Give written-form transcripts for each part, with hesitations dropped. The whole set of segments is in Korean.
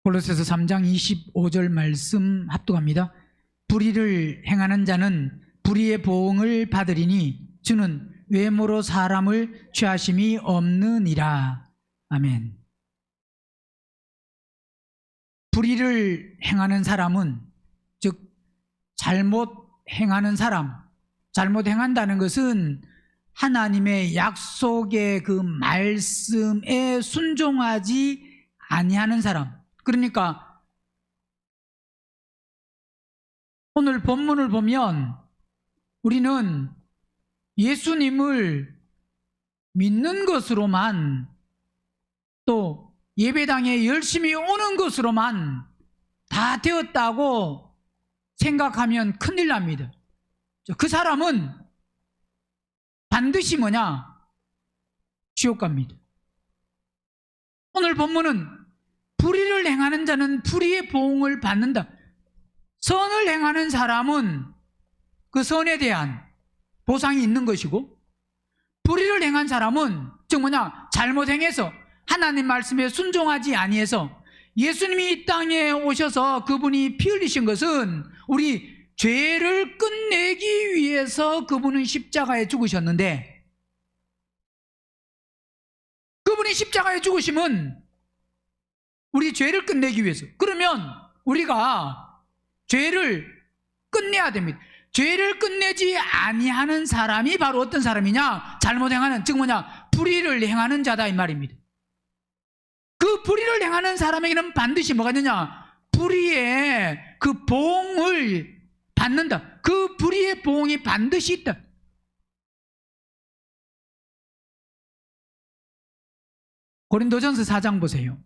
골로새서 3장 25절 말씀 합독합니다. 불의를 행하는 자는 불의의 보응을 받으리니 주는 외모로 사람을 취하심이 없느니라. 아멘. 불의를 행하는 사람은, 즉 잘못 행하는 사람, 잘못 행한다는 것은 하나님의 약속의 그 말씀에 순종하지 아니하는 사람. 그러니까 오늘 본문을 보면 우리는 예수님을 믿는 것으로만, 또 예배당에 열심히 오는 것으로만 다 되었다고 생각하면 큰일 납니다. 그 사람은 반드시 뭐냐? 지옥 갑니다. 오늘 본문은 불의를 행하는 자는 불의의 보응을 받는다. 선을 행하는 사람은 그 선에 대한 보상이 있는 것이고, 불의를 행한 사람은 즉 뭐냐? 잘못 행해서 하나님 말씀에 순종하지 아니해서, 예수님이 이 땅에 오셔서 그분이 피 흘리신 것은 우리 죄를 끝내기 위해서 그분은 십자가에 죽으셨는데, 그분이 십자가에 죽으심은 우리 죄를 끝내기 위해서. 그러면 우리가 죄를 끝내야 됩니다. 죄를 끝내지 아니하는 사람이 바로 어떤 사람이냐? 잘못 행하는, 즉 뭐냐? 불의를 행하는 자다 이 말입니다. 그 불의를 행하는 사람에게는 반드시 뭐가 있느냐? 불의의 그 보응을 받는다. 그 불의의 보응이 반드시 있다. 고린도전서 4장 보세요.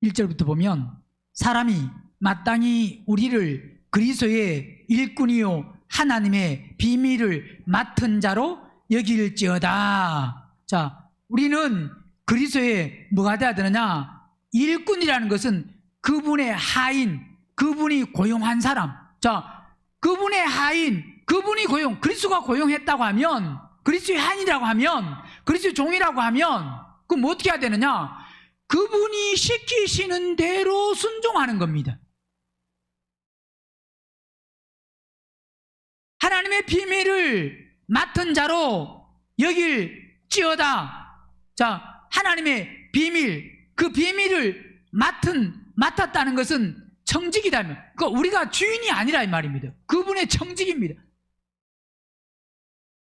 (1절부터) 보면, 사람이 마땅히 우리를 그리스도의 일꾼이요 하나님의 비밀을 맡은 자로 여길지어다. 자, 우리는 그리스도의 뭐가 되어야 되느냐? 일꾼이라는 것은 그분의 하인, 그분이 고용한 사람. 자, 그분의 하인, 그분이 그리스도가 고용했다고 하면, 그리스도의 하인이라고 하면, 그리스도의 종이라고 하면, 그럼 뭐 어떻게 해야 되느냐? 그분이 시키시는 대로 순종하는 겁니다. 하나님의 비밀을 맡은 자로 여길지어다. 자, 하나님의 비밀, 그 비밀을 맡았다는 것은 청직이다. 그러니까 우리가 주인이 아니라 이 말입니다. 그분의 청직입니다.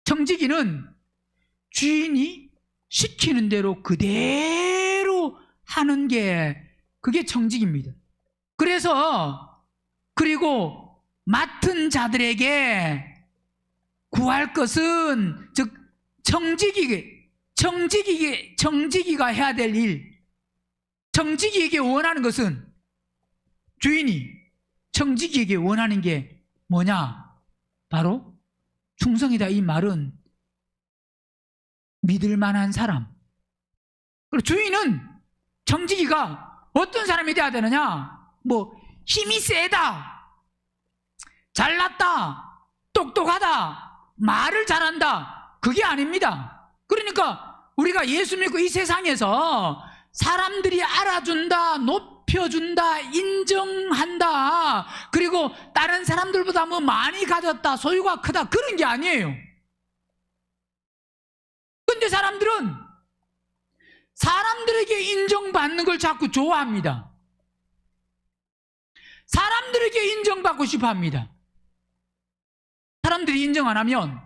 청지기는 주인이 시키는 대로 그대로 하는 게, 그게 청직입니다. 그리고 맡은 자들에게 구할 것은, 즉 청지기가 해야 될 일, 청지기에게 원하는 것은, 주인이 청지기에게 원하는 게 뭐냐? 바로 충성이다. 이 말은 믿을 만한 사람. 그리고 주인은, 청지기가 어떤 사람이 돼야 되느냐? 뭐 힘이 세다, 잘났다, 똑똑하다, 말을 잘한다, 그게 아닙니다. 그러니까 우리가 예수 믿고 이 세상에서 사람들이 알아준다, 높여준다, 인정한다, 그리고 다른 사람들보다 뭐 많이 가졌다, 소유가 크다, 그런 게 아니에요. 근데 사람들은 사람들에게 인정받는 걸 자꾸 좋아합니다. 사람들에게 인정받고 싶어 합니다. 사람들이 인정 안 하면,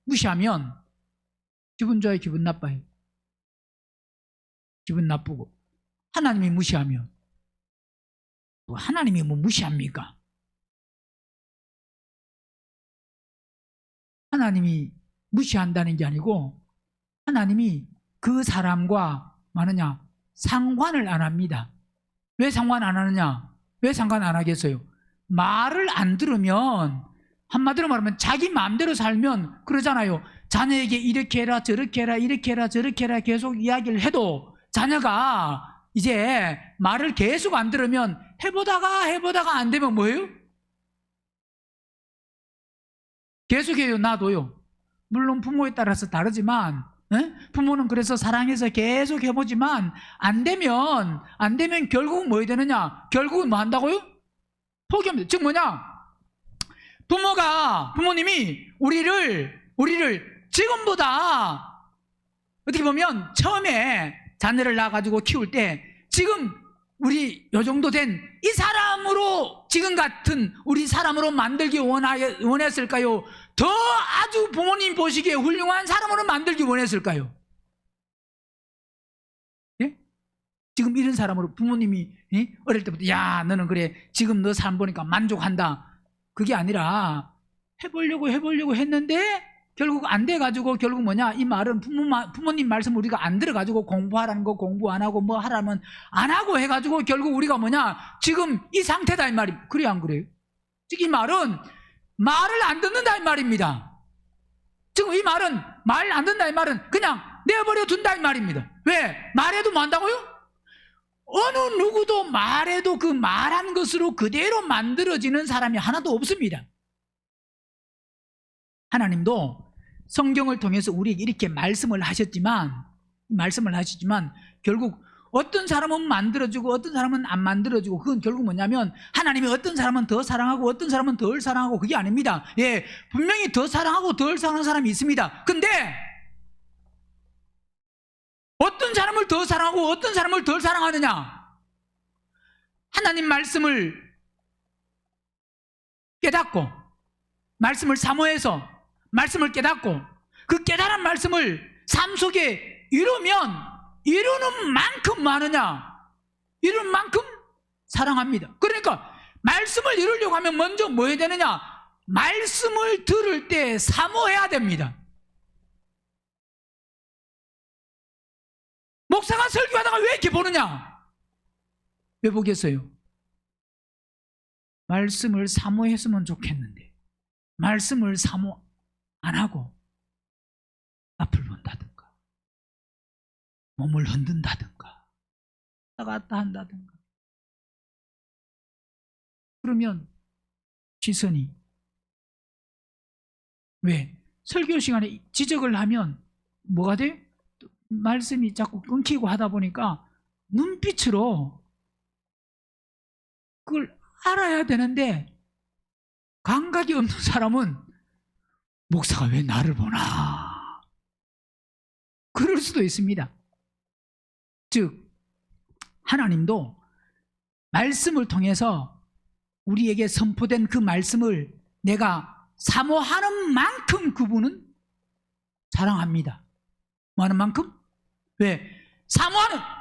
무시하면 기분 좋아요, 기분 나빠요? 기분 나쁘고. 하나님이 무시하면, 하나님이 뭐 무시합니까? 하나님이 무시한다는 게 아니고, 하나님이 그 사람과 뭐느냐? 상관을 안 합니다. 왜 상관 안 하느냐? 왜 상관 안 하겠어요? 말을 안 들으면, 한마디로 말하면 자기 마음대로 살면 그러잖아요. 자녀에게 이렇게 해라, 저렇게 해라, 이렇게 해라, 저렇게 해라 계속 이야기를 해도 자녀가 이제 말을 계속 안 들으면 해보다가 안 되면 뭐예요? 계속해요. 놔둬요. 물론 부모에 따라서 다르지만 부모는 그래서 사랑해서 계속 해보지만 안 되면 결국 뭐 해야 되느냐? 결국은 뭐 한다고요? 포기합니다. 즉 뭐냐? 부모님이 우리를 지금보다 어떻게 보면 처음에 자녀를 낳아가지고 키울 때 지금 우리 요 정도 된 이 사람으로 지금 같은 우리 사람으로 만들기 원했을까요? 더 아주 부모님 보시기에 훌륭한 사람으로 만들기 원했을까요? 예? 지금 이런 사람으로 부모님이 어릴 때부터 야 너는 그래 지금 너 삶 보니까 만족한다. 그게 아니라 해보려고 했는데 결국 안 돼가지고 결국 뭐냐? 이 말은 부모님 말씀 우리가 안 들어가지고 공부하라는 거 공부 안 하고 뭐 하라면 안 하고 해가지고 결국 우리가 뭐냐? 지금 이 상태다 이 말이. 그래 안 그래요? 즉 이 말은 말을 안 듣는다 이 말입니다. 지금 이 말은 말 안 듣는다 이 말은 그냥 내버려 둔다 이 말입니다. 왜? 말해도 뭐 한다고요? 어느 누구도 말해도 그 말한 것으로 그대로 만들어지는 사람이 하나도 없습니다. 하나님도 성경을 통해서 우리에게 이렇게 말씀을 하셨지만 결국 어떤 사람은 만들어주고 어떤 사람은 안 만들어주고 그건 결국 뭐냐면 하나님이 어떤 사람은 더 사랑하고 어떤 사람은 덜 사랑하고 그게 아닙니다. 예, 분명히 더 사랑하고 덜 사랑하는 사람이 있습니다. 근데 어떤 사람을 더 사랑하고 어떤 사람을 덜 사랑하느냐? 하나님 말씀을 깨닫고 말씀을 사모해서 말씀을 깨닫고 그 깨달은 말씀을 삶 속에 이루는 만큼 많으냐? 이루는 만큼 사랑합니다. 그러니까 말씀을 이루려고 하면 먼저 뭐 해야 되느냐? 말씀을 들을 때 사모해야 됩니다. 목사가 설교하다가 왜 이렇게 보느냐? 왜 보겠어요? 말씀을 사모했으면 좋겠는데 말씀을 사모 안 하고 앞을 본다든가 몸을 흔든다든가 왔다 갔다 한다든가 그러면 시선이 왜? 설교 시간에 지적을 하면 뭐가 돼? 말씀이 자꾸 끊기고 하다 보니까 눈빛으로 그걸 알아야 되는데 감각이 없는 사람은 목사가 왜 나를 보나? 그럴 수도 있습니다. 즉 하나님도 말씀을 통해서 우리에게 선포된 그 말씀을 내가 사모하는 만큼 그분은 사랑합니다. 뭐 하는 만큼? 왜?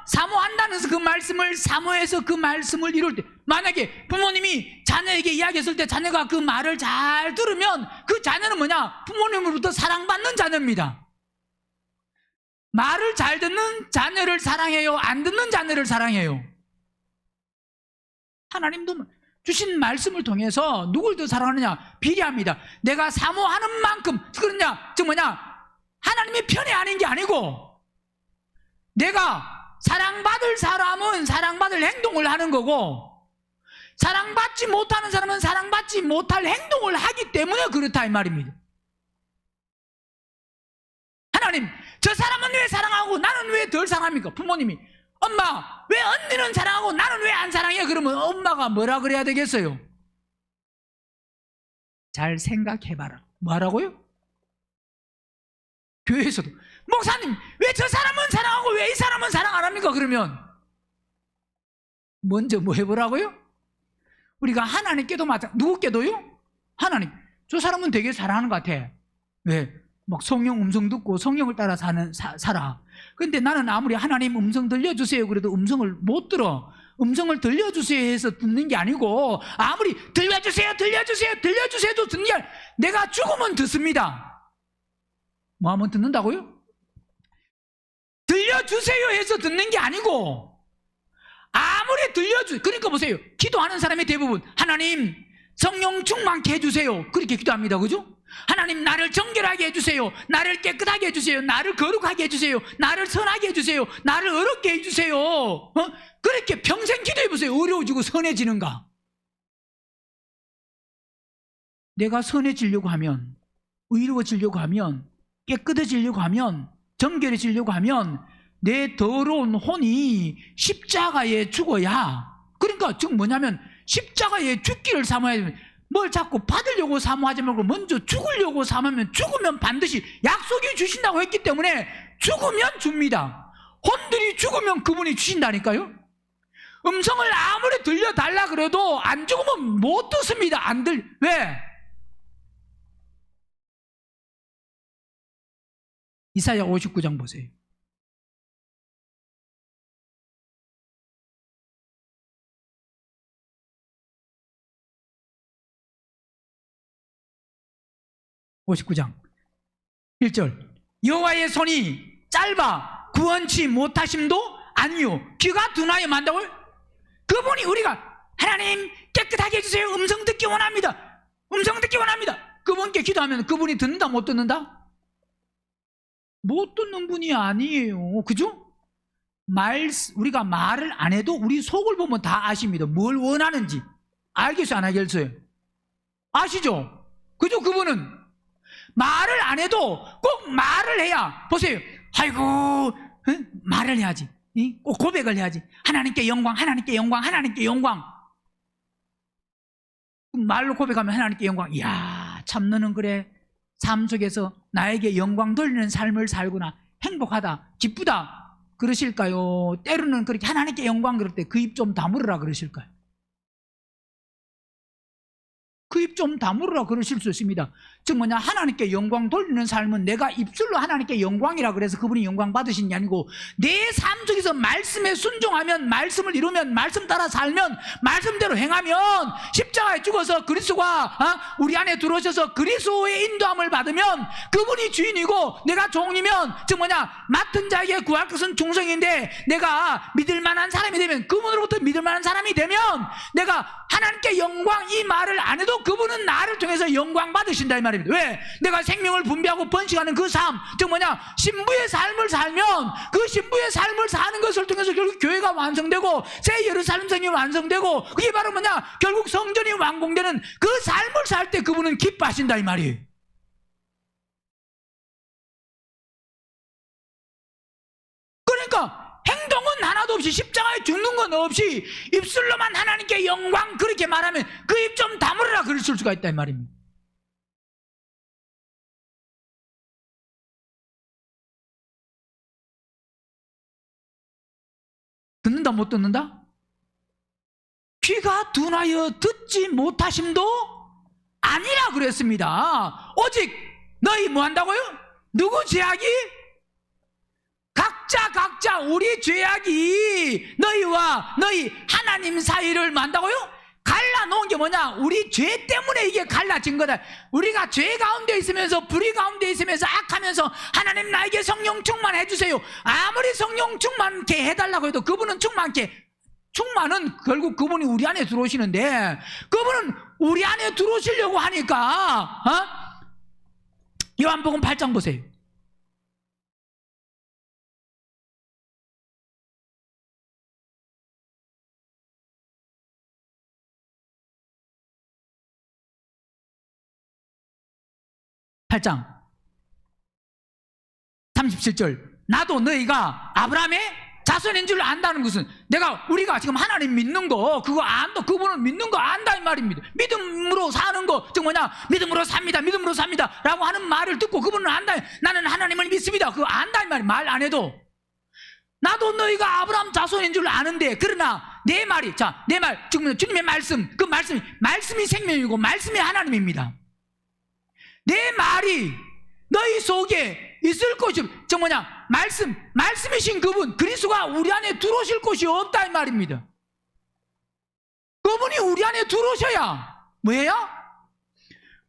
사모한다면서 그 말씀을 사모해서 그 말씀을 이룰 때 만약에 부모님이 자녀에게 이야기했을 때 자녀가 그 말을 잘 들으면 그 자녀는 뭐냐? 부모님으로부터 사랑받는 자녀입니다. 말을 잘 듣는 자녀를 사랑해요? 안 듣는 자녀를 사랑해요? 하나님도 주신 말씀을 통해서 누굴 더 사랑하느냐? 비례합니다. 내가 사모하는 만큼 그러냐? 즉 뭐냐? 하나님의 편이 아닌 게 아니고 내가 사랑받을 사람은 사랑받을 행동을 하는 거고 사랑받지 못하는 사람은 사랑받지 못할 행동을 하기 때문에 그렇다 이 말입니다. 하나님, 저 사람은 왜 사랑하고 나는 왜 덜 사랑합니까? 부모님이 엄마 왜 언니는 사랑하고 나는 왜 안 사랑해? 그러면 엄마가 뭐라 그래야 되겠어요? 잘 생각해봐라. 뭐라고요? 교회에서도 목사님 왜 저 사람은 사랑하고 왜 이 사람은 사랑 안 합니까? 그러면 먼저 뭐 해보라고요? 우리가 하나님께도 누구께도요? 하나님, 저 사람은 되게 사랑하는 것 같아. 왜? 막 성령 음성 듣고 성령을 따라 살아. 근데 나는 아무리 하나님 음성 들려주세요 그래도 음성을 못 들어. 음성을 들려주세요 해서 듣는 게 아니고 아무리 들려주세요 해도 듣는 게 아니라 내가 죽으면 듣습니다. 뭐 하면 듣는다고요? 들려주세요 해서 듣는 게 아니고 아무리 그러니까 보세요. 기도하는 사람이 대부분 하나님 성령 충만케 해주세요. 그렇게 기도합니다. 그죠? 하나님 나를 정결하게 해주세요. 나를 깨끗하게 해주세요. 나를 거룩하게 해주세요. 나를 선하게 해주세요. 나를 어렵게 해주세요. 그렇게 평생 기도해보세요. 어려워지고 선해지는가? 내가 선해지려고 하면, 의로워지려고 하면, 깨끗해지려고 하면, 정결해지려고 하면 내 더러운 혼이 십자가에 죽어야, 그러니까 지금 뭐냐면 십자가에 죽기를 사모해야 됩니다. 뭘 자꾸 받으려고 사모하지 말고 먼저 죽으려고 사모하면, 죽으면 반드시 약속이 주신다고 했기 때문에 죽으면 줍니다. 혼들이 죽으면 그분이 주신다니까요. 음성을 아무리 들려달라 그래도 안 죽으면 못 듣습니다. 왜? 이사야 59장 보세요. (59장) 1절 여호와의 손이 짧아 구원치 못하심도 아니요 귀가 둔하여 만다고요? 그분이 우리가 하나님 깨끗하게 해주세요. 음성 듣기 원합니다. 음성 듣기 원합니다. 그분께 기도하면 그분이 듣는다 못 듣는다? 못 듣는 분이 아니에요. 그죠? 우리가 말을 안 해도 우리 속을 보면 다 아십니다. 뭘 원하는지. 알겠어요? 안 알겠어요? 아시죠? 그죠? 그분은 말을 안 해도 꼭 말을 해야, 보세요. 아이고, 말을 해야지. 꼭 고백을 해야지. 하나님께 영광, 하나님께 영광, 하나님께 영광. 말로 고백하면 하나님께 영광. 이야, 참 너는 그래. 삶 속에서 나에게 영광 돌리는 삶을 살구나. 행복하다, 기쁘다 그러실까요? 때로는 그렇게 하나님께 영광 그럴 때 그 입 좀 다물으라 그러실까요? 그 입 좀 다물으라 그러실 수 있습니다. 즉 뭐냐, 하나님께 영광 돌리는 삶은 내가 입술로 하나님께 영광이라 그래서 그분이 영광 받으신 게 아니고, 내 삶 속에서 말씀에 순종하면, 말씀을 이루면, 말씀 따라 살면, 말씀대로 행하면, 십자가에 죽어서 그리스도가 우리 안에 들어오셔서 그리스도의 인도함을 받으면 그분이 주인이고 내가 종이면, 즉 뭐냐, 맡은 자에게 구할 것은 충성인데 내가 믿을 만한 사람이 되면, 그분으로부터 믿을 만한 사람이 되면, 내가 하나님께 영광 이 말을 안 해도 그분은 나를 통해서 영광 받으신다 이 말입니다. 왜? 내가 생명을 분배하고 번식하는 그 삶, 즉 뭐냐, 신부의 삶을 살면 그 신부의 삶을 사는 것을 통해서 결국 교회가 완성되고 새 예루살렘 성이 완성되고, 그게 바로 뭐냐, 결국 성전이 완공되는 그 삶을 살 때 그분은 기뻐하신다 이 말이에요. 그러니까 행동은 하나도 없이, 십자가에 죽는 건 없이 입술로만 하나님께 영광 그렇게 말하면 그 입 좀 다물어라 그랬을 수가 있다 이 말입니다. 듣는다 못 듣는다? 귀가 둔하여 듣지 못하심도 아니라 그랬습니다. 오직 너희 뭐 한다고요? 누구 죄악이? 각자 우리 죄악이 너희와 너희 하나님 사이를 만다고요? 갈라놓은 게 뭐냐? 우리 죄 때문에 이게 갈라진 거다. 우리가 죄 가운데 있으면서, 불의 가운데 있으면서, 악하면서 하나님 나에게 성령 충만해 주세요. 아무리 성령 충만케 해달라고 해도 그분은 충만은 결국 그분이 우리 안에 들어오시는데, 그분은 우리 안에 들어오시려고 하니까 요한복음 8장 보세요. (8장) 37절 나도 너희가 아브라함의 자손인 줄 안다는 것은, 우리가 지금 하나님 믿는 거 그거 안다, 그분을 믿는 거 안다 이 말입니다. 믿음으로 사는 거, 즉 뭐냐, 믿음으로 삽니다, 믿음으로 삽니다 라고 하는 말을 듣고 그분은 안다, 나는 하나님을 믿습니다, 그거 안다 이 말이. 말 안 해도 나도 너희가 아브라함 자손인 줄 아는데, 그러나 내 말이, 내 말, 즉 주님의 말씀, 그 말씀이 생명이고 말씀이 하나님입니다. 내 말이 너희 속에 있을 것이, 저 뭐냐, 말씀이신 그분 그리스도가 우리 안에 들어오실 곳이 없다 이 말입니다. 그분이 우리 안에 들어오셔야 뭐예요?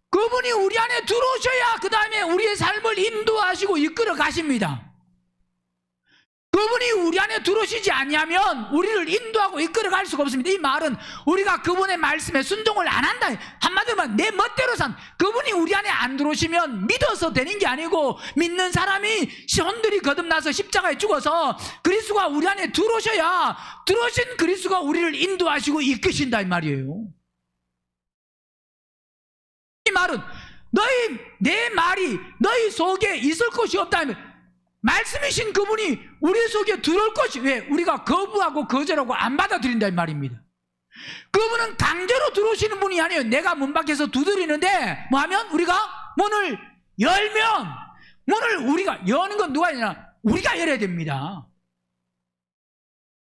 그분이 우리 안에 들어오셔야 그 다음에 우리의 삶을 인도하시고 이끌어 가십니다. 그분이 우리 안에 들어오시지 아니하면 우리를 인도하고 이끌어갈 수가 없습니다. 이 말은 우리가 그분의 말씀에 순종을 안 한다, 한마디로 말하면 내 멋대로 산, 그분이 우리 안에 안 들어오시면 믿어서 되는 게 아니고, 믿는 사람이 혼들이 거듭나서 십자가에 죽어서 그리스도가 우리 안에 들어오셔야 들어오신 그리스도가 우리를 인도하시고 이끄신다 이 말이에요. 이 말은 내 말이 너희 속에 있을 것이 없다면, 말씀이신 그분이 우리 속에 들어올 것이, 왜? 우리가 거부하고 거절하고 안 받아들인다 이 말입니다. 그분은 강제로 들어오시는 분이 아니에요. 내가 문 밖에서 두드리는데 뭐하면 우리가 문을 열면, 문을 우리가 여는 건 누가 열냐? 우리가 열어야 됩니다.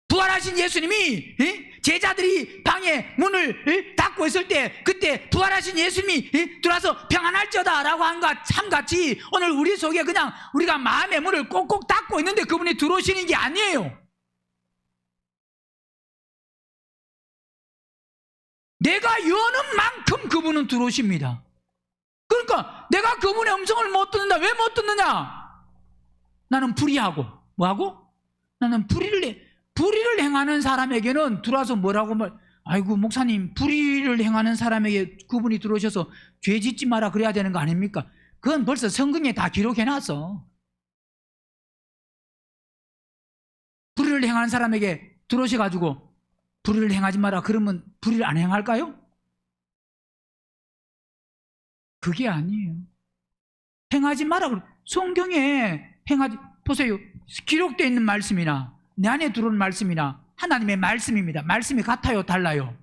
부활하신 예수님이 제자들이 방에 문을 닫고 있을 때, 그때 부활하신 예수님이 들어와서 평안할지어다 라고 한 것 참같이 오늘 우리 속에 그냥 우리가 마음의 문을 꼭꼭 닫고 있는데 그분이 들어오시는 게 아니에요. 내가 여는 만큼 그분은 들어오십니다. 그러니까 내가 그분의 음성을 못 듣는다. 왜 못 듣느냐? 나는 불의하고, 뭐하고? 나는 불의를 행하는 사람에게는 들어와서 뭐라고 아이고 목사님, 불의를 행하는 사람에게 그분이 들어오셔서 죄 짓지 마라 그래야 되는 거 아닙니까? 그건 벌써 성경에 다 기록해놨어. 불의를 행하는 사람에게 들어오셔가지고 불의를 행하지 마라 그러면 불의를 안 행할까요? 그게 아니에요. 행하지 마라. 성경에 보세요. 기록되어 있는 말씀이나 내 안에 들어온 말씀이나 하나님의 말씀입니다. 말씀이 같아요, 달라요?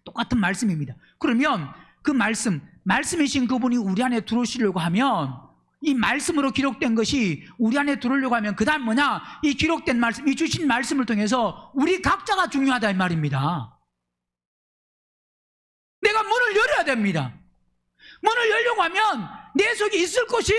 똑같은 말씀입니다. 그러면 그 말씀이신 그분이 우리 안에 들어오시려고 하면, 이 말씀으로 기록된 것이 우리 안에 들어오려고 하면 그 다음 뭐냐? 이 기록된 말씀, 이 주신 말씀을 통해서 우리 각자가 중요하다 이 말입니다. 내가 문을 열어야 됩니다. 문을 열려고 하면 내 속에 있을 것이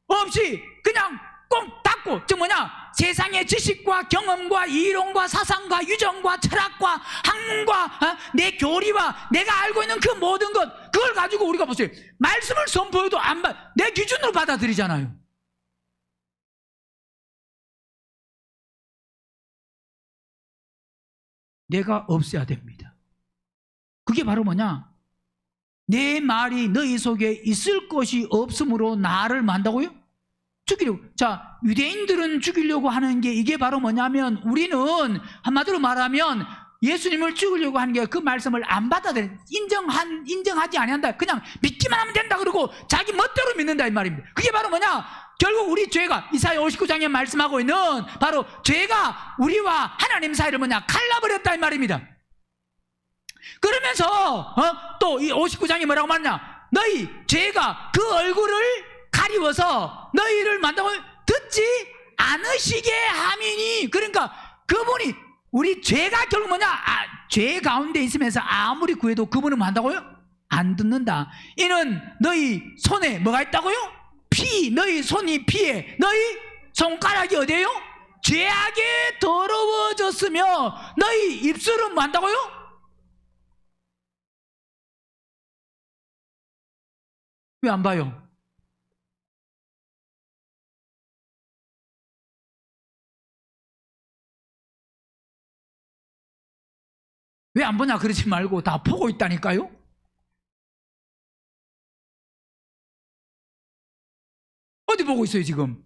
없이 그냥 꼭 닫고, 저 뭐냐? 세상의 지식과 경험과 이론과 사상과 유정과 철학과 학문과 내 교리와 내가 알고 있는 그 모든 것, 그걸 가지고 우리가 보세요. 말씀을 선포해도 내 기준으로 받아들이잖아요. 내가 없어야 됩니다. 그게 바로 뭐냐? 내 말이 너희 속에 있을 것이 없으므로 나를 만다고요? 죽이려고. 자, 유대인들은 죽이려고 하는 게 이게 바로 뭐냐면, 우리는 한마디로 말하면 예수님을 죽이려고 하는 게 그 말씀을 안 받아들여, 인정하지 아니한다. 그냥 믿기만 하면 된다 그러고 자기 멋대로 믿는다 이 말입니다. 그게 바로 뭐냐? 결국 우리 죄가, 이사야 59장에 말씀하고 있는 바로 죄가 우리와 하나님 사이를 뭐냐? 갈라버렸다 이 말입니다. 그러면서 또 이 59장이 뭐라고 말하냐? 너희 죄가 그 얼굴을 가리워서 너희를 만다고 듣지 않으시게 함이니. 그러니까 그분이, 우리 죄가 결국 뭐냐? 죄 가운데 있으면서 아무리 구해도 그분은 뭐 한다고요? 안 듣는다. 이는 너희 손에 뭐가 있다고요? 피. 너희 손이 피에, 너희 손가락이 어디에요? 죄악에 더러워졌으며 너희 입술은 뭐 한다고요? 왜 안 봐요? 왜 안 보냐 그러지 말고 다 보고 있다니까요. 어디 보고 있어요 지금?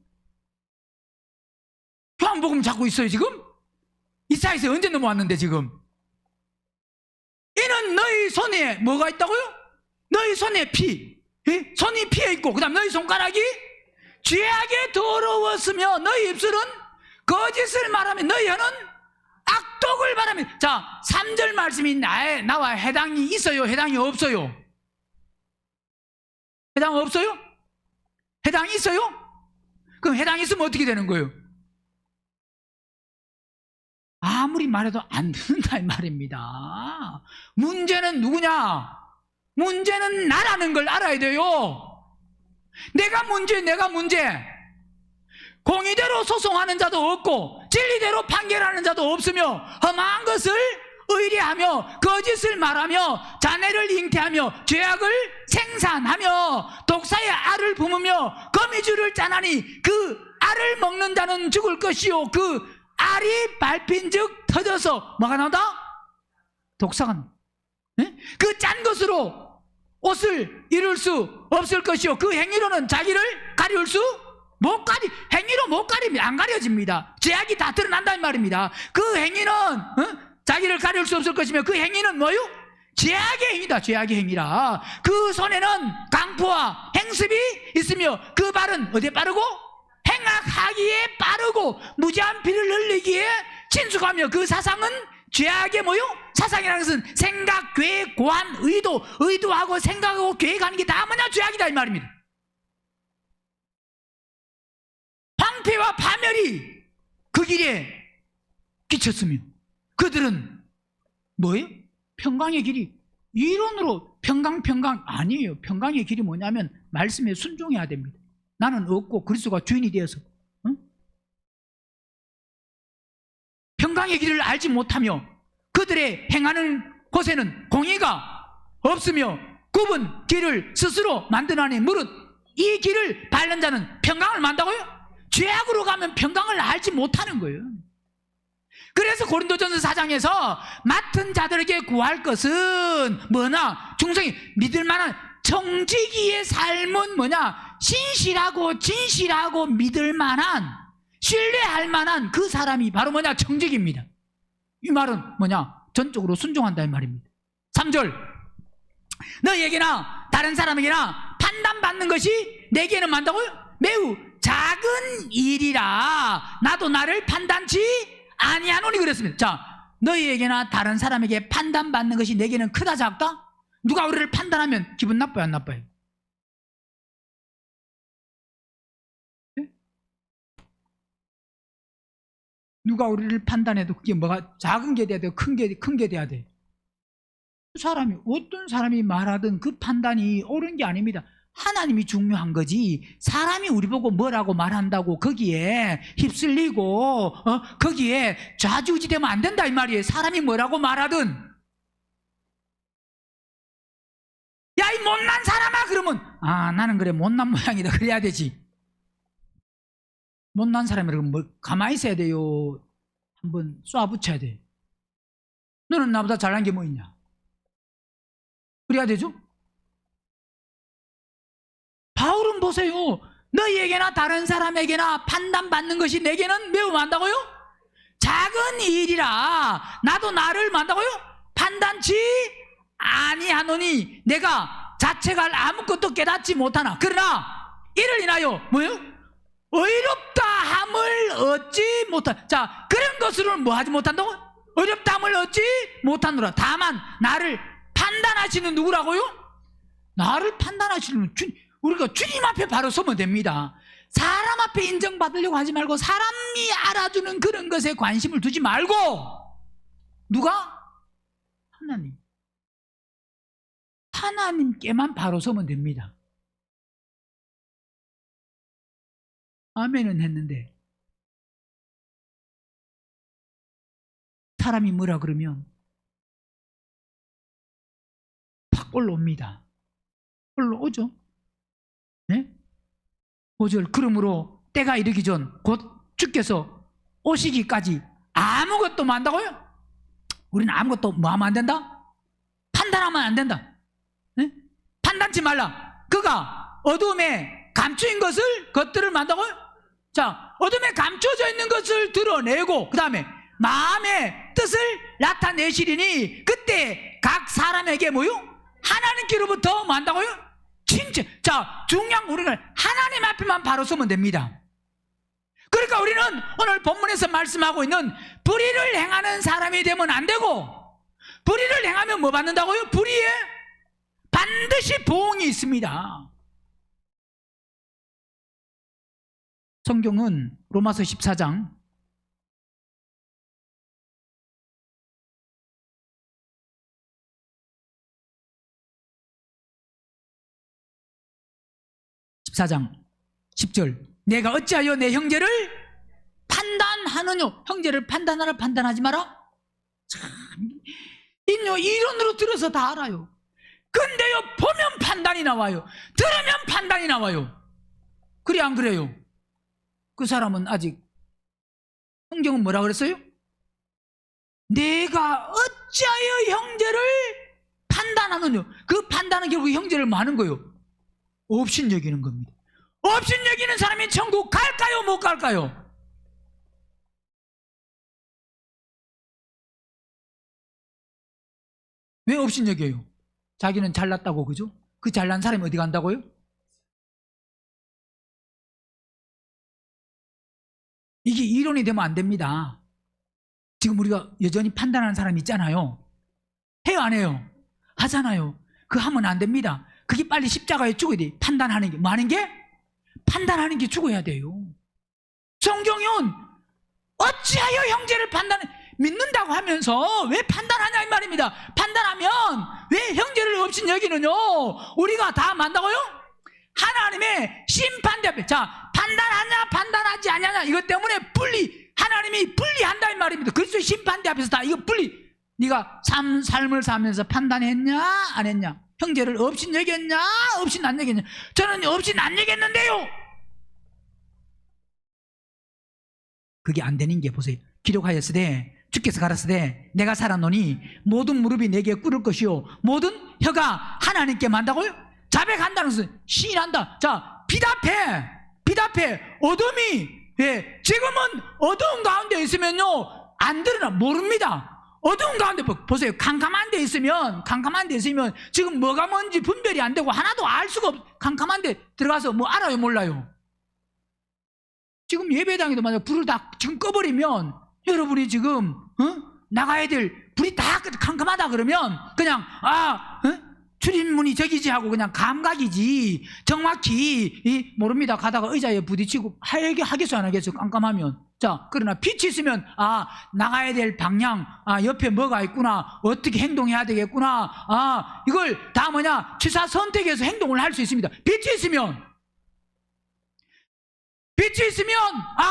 요한복음 잡고 있어요 지금? 이사야에서 언제 넘어왔는데 지금? 이는 너희 손에 뭐가 있다고요? 너희 손에 피. 손이 피해 있고, 그 다음 너희 손가락이 죄악에 더러웠으며 너희 입술은 거짓을 말하며 너희 혀는 악독을 바라며. 자, 3절 말씀이 나와 해당이 있어요? 해당이 없어요? 해당 없어요? 해당이 있어요? 그럼 해당이 있으면 어떻게 되는 거예요? 아무리 말해도 안 듣는다 이 말입니다. 문제는 누구냐? 문제는 나라는 걸 알아야 돼요. 내가 문제. 공의대로 소송하는 자도 없고 진리대로 판결하는 자도 없으며 험한 것을 의뢰하며 거짓을 말하며 자네를 잉태하며 죄악을 생산하며 독사의 알을 품으며 거미줄을 짜나니 그 알을 먹는 자는 죽을 것이요 그 알이 밟힌 즉 터져서 뭐가 나온다? 독사가 나온다. 그 짠 것으로 옷을 이룰 수 없을 것이요 그 행위로는 자기를 가리울 수 못 가리, 행위로 못 가립니다. 안 가려집니다. 죄악이 다 드러난다는 말입니다. 그 행위는 자기를 가리울 수 없을 것이며 그 행위는 뭐요? 죄악의 행위다. 죄악의 행위라. 그 손에는 강포와 행습이 있으며 그 발은 어디에 빠르고? 행악하기에 빠르고 무지한 피를 흘리기에 친숙하며 그 사상은 죄악의 뭐요? 사상이라는 것은 생각, 계획, 고안, 의도하고 생각하고 계획하는 게 다 뭐냐? 죄악이다 이 말입니다. 황폐와 파멸이 그 길에 끼쳤으며 그들은 뭐예요? 평강의 길이 이론으로 평강 아니에요. 평강의 길이 뭐냐면 말씀에 순종해야 됩니다. 나는 없고 그리스도가 주인이 되어서 평강의 길을 알지 못하며 그들의 행하는 곳에는 공의가 없으며 굽은 길을 스스로 만드나니 무릇 이 길을 밟는 자는 평강을 만다고요? 죄악으로 가면 평강을 알지 못하는 거예요. 그래서 고린도전서 4장에서 맡은 자들에게 구할 것은 뭐냐? 중성이 믿을 만한 정직이의 삶은 뭐냐? 신실하고 진실하고 믿을 만한 신뢰할 만한 그 사람이 바로 뭐냐? 정직입니다. 이 말은 뭐냐? 전적으로 순종한다 이 말입니다. 3절 너희에게나 다른 사람에게나 판단받는 것이 내게는 많다고요? 매우 작은 일이라 나도 나를 판단치 아니하노니 그랬습니다. 자, 너희에게나 다른 사람에게 판단받는 것이 내게는 크다 작다? 누가 우리를 판단하면 기분 나빠요 안 나빠요? 네? 누가 우리를 판단해도 그게 뭐가 작은 게 돼야 돼요? 큰 게 돼야 돼. 그 사람이 어떤 사람이 말하든 그 판단이 옳은 게 아닙니다. 하나님이 중요한 거지 사람이 우리 보고 뭐라고 말한다고 거기에 휩쓸리고 거기에 좌지우지되면 안 된다 이 말이에요. 사람이 뭐라고 말하든 야 이 못난 사람아 그러면 아 나는 그래 못난 모양이다 그래야 되지. 못난 사람이라고 뭐 가만히 있어야 돼요. 한번 쏴붙여야 돼. 너는 나보다 잘난 게 뭐 있냐 그래야 되죠. 바울은 보세요. 너희에게나 다른 사람에게나 판단받는 것이 내게는 매우 많다고요? 작은 일이라 나도 나를 많다고요? 판단치 아니하노니 내가 자체가 아무것도 깨닫지 못하나 그러나 이를 인하여 뭐요? 의롭다 함을 얻지 못한 자 그런 것으로는 뭐 하지 못한다고? 의롭다 함을 얻지 못하노라. 다만 나를 판단하시는 누구라고요? 나를 판단하시는 우리가 주님 앞에 바로 서면 됩니다. 사람 앞에 인정받으려고 하지 말고 사람이 알아주는 그런 것에 관심을 두지 말고 누가? 하나님께만 바로 서면 됩니다. 아멘은 했는데 사람이 뭐라 그러면 팍 올라옵니다. 올라오죠. 네? 5절 그러므로 때가 이르기 전 곧 주께서 오시기까지 아무것도 뭐 한다고요? 우리는 아무것도 뭐 하면 안 된다? 판단하면 안 된다. 네? 판단치 말라. 그가 어둠에 감추인 것들을 만다고요? 자, 어둠에 감춰져 있는 것을 드러내고 그 다음에 마음의 뜻을 나타내시리니 그때 각 사람에게 뭐요? 하나님께로부터 뭐 한다고요? 진짜 자 중요한 건 우리는 하나님 앞에만 바로 서면 됩니다. 그러니까 우리는 오늘 본문에서 말씀하고 있는 불의를 행하는 사람이 되면 안 되고 불의를 행하면 뭐 받는다고요? 불의에 반드시 보응이 있습니다. 성경은 로마서 14장 14장 10절 내가 어찌하여 내 형제를 판단하느뇨. 형제를 판단하라 판단하지 마라. 참 이론으로 들어서 다 알아요. 근데요 보면 판단이 나와요. 들으면 판단이 나와요. 그래 안 그래요? 그 사람은 아직, 성경은 뭐라 그랬어요? 내가 어찌하여 형제를 판단하느냐. 그 판단은 결국 형제를 많은 거예요. 업신여기는 겁니다. 업신여기는 사람이 천국 갈까요, 못 갈까요? 왜 업신여겨요? 자기는 잘났다고, 그죠? 그 잘난 사람이 어디 간다고요? 이게 이론이 되면 안 됩니다. 지금 우리가 여전히 판단하는 사람이 있잖아요. 해요, 안 해요? 하잖아요. 그거 하면 안 됩니다. 그게 빨리 십자가에 죽어야 돼. 판단하는 게. 뭐 하는 게? 판단하는 게 죽어야 돼요. 성경은 어찌하여 형제를 믿는다고 하면서 왜 판단하냐 이 말입니다. 판단하면 왜 형제를 업신여기느냐? 우리가 다 만다고요? 하나님의 심판대 앞에. 자, 판단하냐 판단하지 않냐 이것 때문에 하나님이 분리한다 이 말입니다. 그리스도의 심판대 앞에서 다 이거 네가 삶을 살면서 판단했냐 안 했냐, 형제를 업신여겼냐 업신 안 여겼냐. 저는 업신 안 여겼는데요. 그게 안 되는 게 보세요. 기록하였으되 주께서 가라사대 내가 살았노니 모든 무릎이 내게 꿇을 것이요 모든 혀가 하나님께 만다고요? 자백한다는 것은 시인한다. 자, 비답해. 어둠이, 지금은 어두운 가운데 있으면요 안 드러나, 모릅니다. 어두운 가운데 보세요. 캄캄한 데 있으면 지금 뭐가 뭔지 분별이 안 되고 하나도 알 수가 캄캄한 데 들어가서 뭐 알아요 몰라요? 지금 예배당에도 만약 불을 다 지금 꺼버리면 여러분이 지금 나가야 될 불이 다 캄캄하다 그러면 그냥 출입문이 저기지 하고 그냥 감각이지 정확히 모릅니다. 가다가 의자에 부딪히고 하겠어 안 하겠어 깜깜하면. 자, 그러나 빛이 있으면 나가야 될 방향, 옆에 뭐가 있구나, 어떻게 행동해야 되겠구나, 이걸 다 취사 선택해서 행동을 할 수 있습니다. 빛이 있으면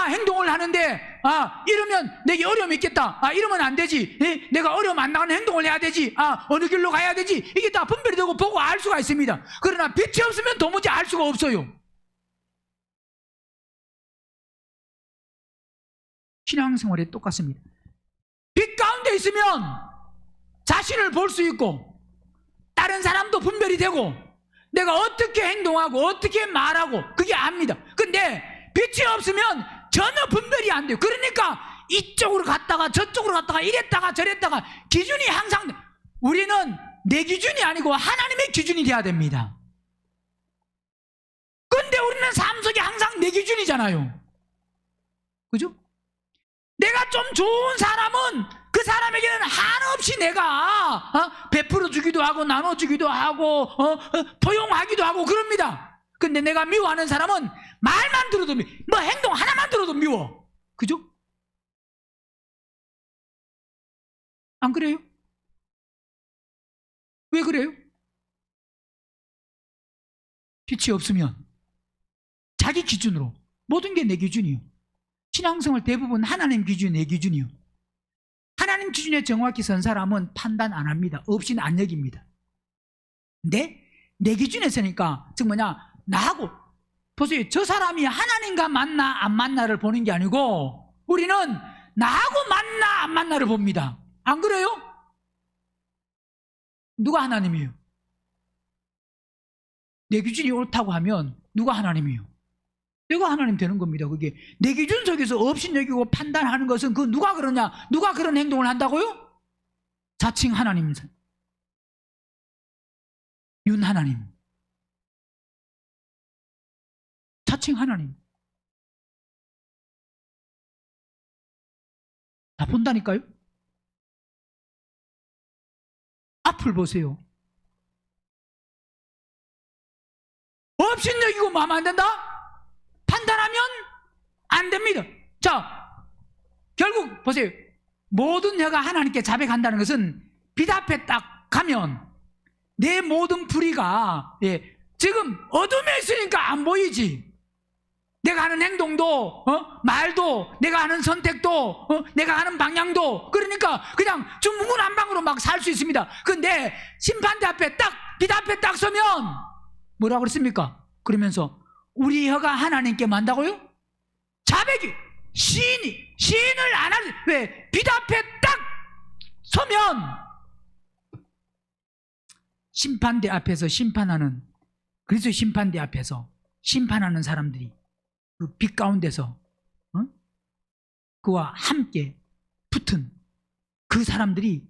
행동을 하는데 이러면 내게 어려움이 있겠다, 이러면 안 되지, 내가 어려움 안 나가는 행동을 해야 되지, 어느 길로 가야 되지, 이게 다 분별이 되고 보고 알 수가 있습니다. 그러나 빛이 없으면 도무지 알 수가 없어요. 신앙생활에 똑같습니다. 빛 가운데 있으면 자신을 볼 수 있고 다른 사람도 분별이 되고 내가 어떻게 행동하고 어떻게 말하고 그게 압니다. 근데 빛이 없으면 전혀 분별이 안 돼요. 그러니까 이쪽으로 갔다가 저쪽으로 갔다가 이랬다가 저랬다가 기준이 항상, 우리는 내 기준이 아니고 하나님의 기준이 돼야 됩니다. 근데 우리는 삶 속에 항상 내 기준이잖아요. 그죠? 내가 좀 좋은 사람은 그 사람에게는 한없이 내가 베풀어 주기도 하고 나눠주기도 하고 포용하기도 하고 그럽니다. 근데 내가 미워하는 사람은 말만 들어도 뭐 행동 하나만 들어도 미워. 그죠? 안 그래요? 왜 그래요? 빛이 없으면 자기 기준으로 모든 게 내 기준이요. 신앙생활 대부분 하나님 기준이 내 기준이요. 하나님 기준에 정확히 선 사람은 판단 안 합니다. 없이는 안 여깁니다. 근데 내 기준에 서니까 즉 나하고 보세요. 저 사람이 하나님과 만나 안 만나를 보는 게 아니고 우리는 나하고 만나 안 만나를 봅니다. 안 그래요? 누가 하나님이에요? 내 기준이 옳다고 하면 누가 하나님이에요? 내가 하나님 되는 겁니다. 그게 내 기준 속에서 업신여기고 판단하는 것은 그 누가 그러냐? 누가 그런 행동을 한다고요? 자칭 하나님, 윤 하나님, 자칭 하나님 다 본다니까요. 앞을 보세요. 업신여기고 마음 안 된다? 판단하면 안 됩니다. 자, 결국 보세요. 모든 혀가 하나님께 자백한다는 것은 빛 앞에 딱 가면 내 모든 불의가 지금 어둠에 있으니까 안 보이지. 내가 하는 행동도 말도 내가 하는 선택도 내가 하는 방향도 그러니까 그냥 중구난방으로 막 살 수 있습니다. 근데 심판대 앞에 딱 빛 앞에 딱 서면 뭐라고 그랬습니까? 그러면서 우리 혀가 하나님께 만다고요? 자백이 시인을 안 할, 왜? 빛 앞에 딱 서면 심판대 앞에서 심판하는, 그리스도 심판대 앞에서 심판하는 사람들이 그 빛 가운데서 그와 함께 붙은 그 사람들이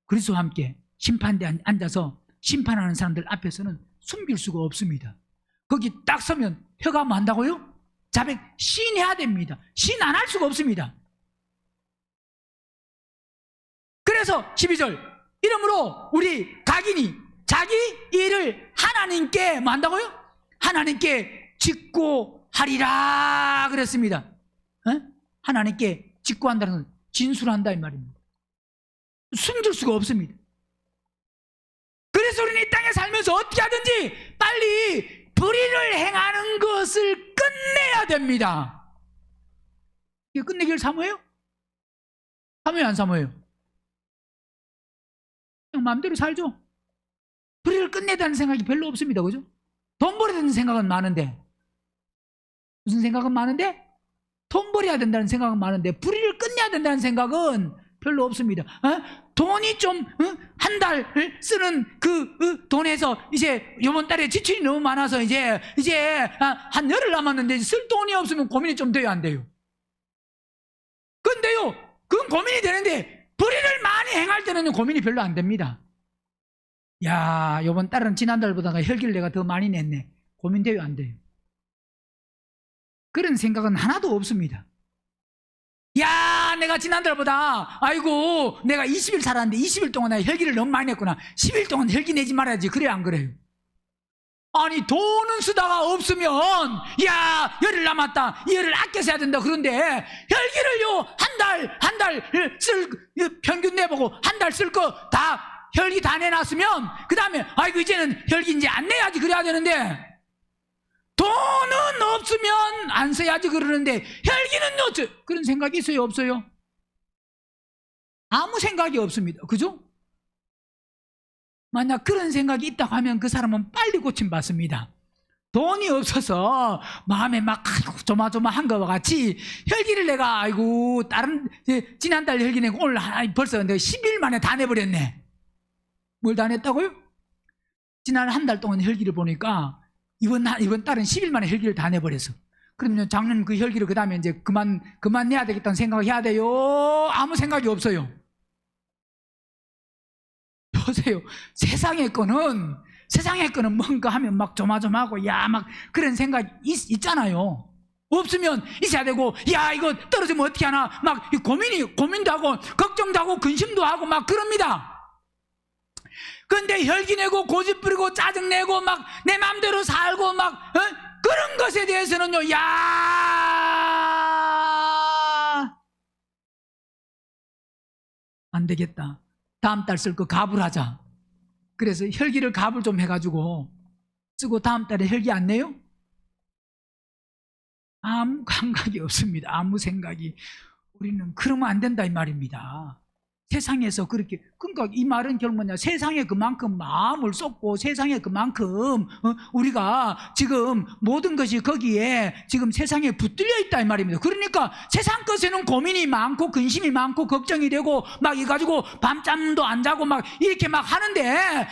그리스도와 함께 심판대에 앉아서 심판하는 사람들 앞에서는 숨길 수가 없습니다. 거기 딱 서면 혀가 뭐 한다고요? 자백 시인해야 됩니다. 시인 안 할 수가 없습니다. 그래서 12절, 이러므로 우리 각인이 자기 일을 하나님께 뭐 한다고요? 하나님께 직고하리라 그랬습니다. 하나님께 직고한다는 건 진술한다 이 말입니다. 숨길 수가 없습니다. 그래서 우리는 이 땅에 살면서 어떻게 하든지 빨리 불의를 행하는 것을 끝내야 됩니다. 이게 끝내기를 사모해요? 사모해요, 안 사모해요? 그냥 마음대로 살죠. 불의를 끝내다는 생각이 별로 없습니다. 그죠? 돈 벌어야 되는 생각은 많은데, 무슨 생각은 많은데? 돈 벌어야 된다는 생각은 많은데 불의를 끝내야 된다는 생각은 별로 없습니다. 돈이 좀 한 달 쓰는 그 돈에서 이제 이번 달에 지출이 너무 많아서 이제 한 열흘 남았는데 쓸 돈이 없으면 고민이 좀 돼요, 안 돼요? 근데요, 그건 고민이 되는데 불의를 많이 행할 때는 고민이 별로 안 됩니다. 야, 이번 달은 지난달보다 혈기를 내가 더 많이 냈네. 고민돼요, 안 돼요? 그런 생각은 하나도 없습니다. 야, 내가 지난달보다 아이고 내가 20일 살았는데 20일 동안 내가 혈기를 너무 많이 냈구나. 10일 동안 혈기 내지 말아야지. 그래요, 안 그래요? 아니, 돈은 쓰다가 없으면 야, 열흘 남았다, 이 열흘 아껴 써야 된다. 그런데 혈기를요 한 달 쓸 평균 내보고 한 달 쓸 거 다 혈기 다 내놨으면 그 다음에 아이고 이제는 혈기 이제 안 내야지 그래야 되는데, 돈은 없으면 안 써야지 그러는데 혈기는 어쩌, 그런 생각이 있어요, 없어요? 아무 생각이 없습니다. 그죠? 만약 그런 생각이 있다고 하면 그 사람은 빨리 고침받습니다. 돈이 없어서 마음에 막 조마조마한 것과 같이 혈기를 내가 아이고 다른 지난달 혈기 내고 오늘 벌써 내가 10일 만에 다 내버렸네. 뭘 다 냈다고요? 지난 한 달 동안 혈기를 보니까 이번 달은 10일 만에 혈기를 다 내버렸어. 그러면 작년 그 혈기를 그 다음에 이제 그만 내야 되겠다는 생각을 해야 돼요? 아무 생각이 없어요. 보세요. 세상의 거는 뭔가 하면 막 조마조마하고 야, 막 그런 생각이 있잖아요. 없으면 있어야 되고, 야, 이거 떨어지면 어떻게 하나, 막 고민도 하고, 걱정도 하고, 근심도 하고, 막 그럽니다. 근데 혈기 내고, 고집 부리고, 짜증내고, 막 내 마음대로 살고, 막, 그런 것에 대해서는요, 야, 안 되겠다. 다음 달 쓸 거 갑을 하자. 그래서 혈기를 갑을 좀 해가지고 쓰고 다음 달에 혈기 안 내요? 아무 감각이 없습니다. 아무 생각이. 우리는 그러면 안 된다 이 말입니다. 세상에서 그렇게, 그러니까 이 말은 결국 뭐냐, 세상에 그만큼 마음을 쏟고 세상에 그만큼 우리가 지금 모든 것이 거기에 지금 세상에 붙들려 있다 이 말입니다. 그러니까 세상 것에는 고민이 많고 근심이 많고 걱정이 되고 막 이가지고 밤잠도 안 자고 막 이렇게 막 하는데,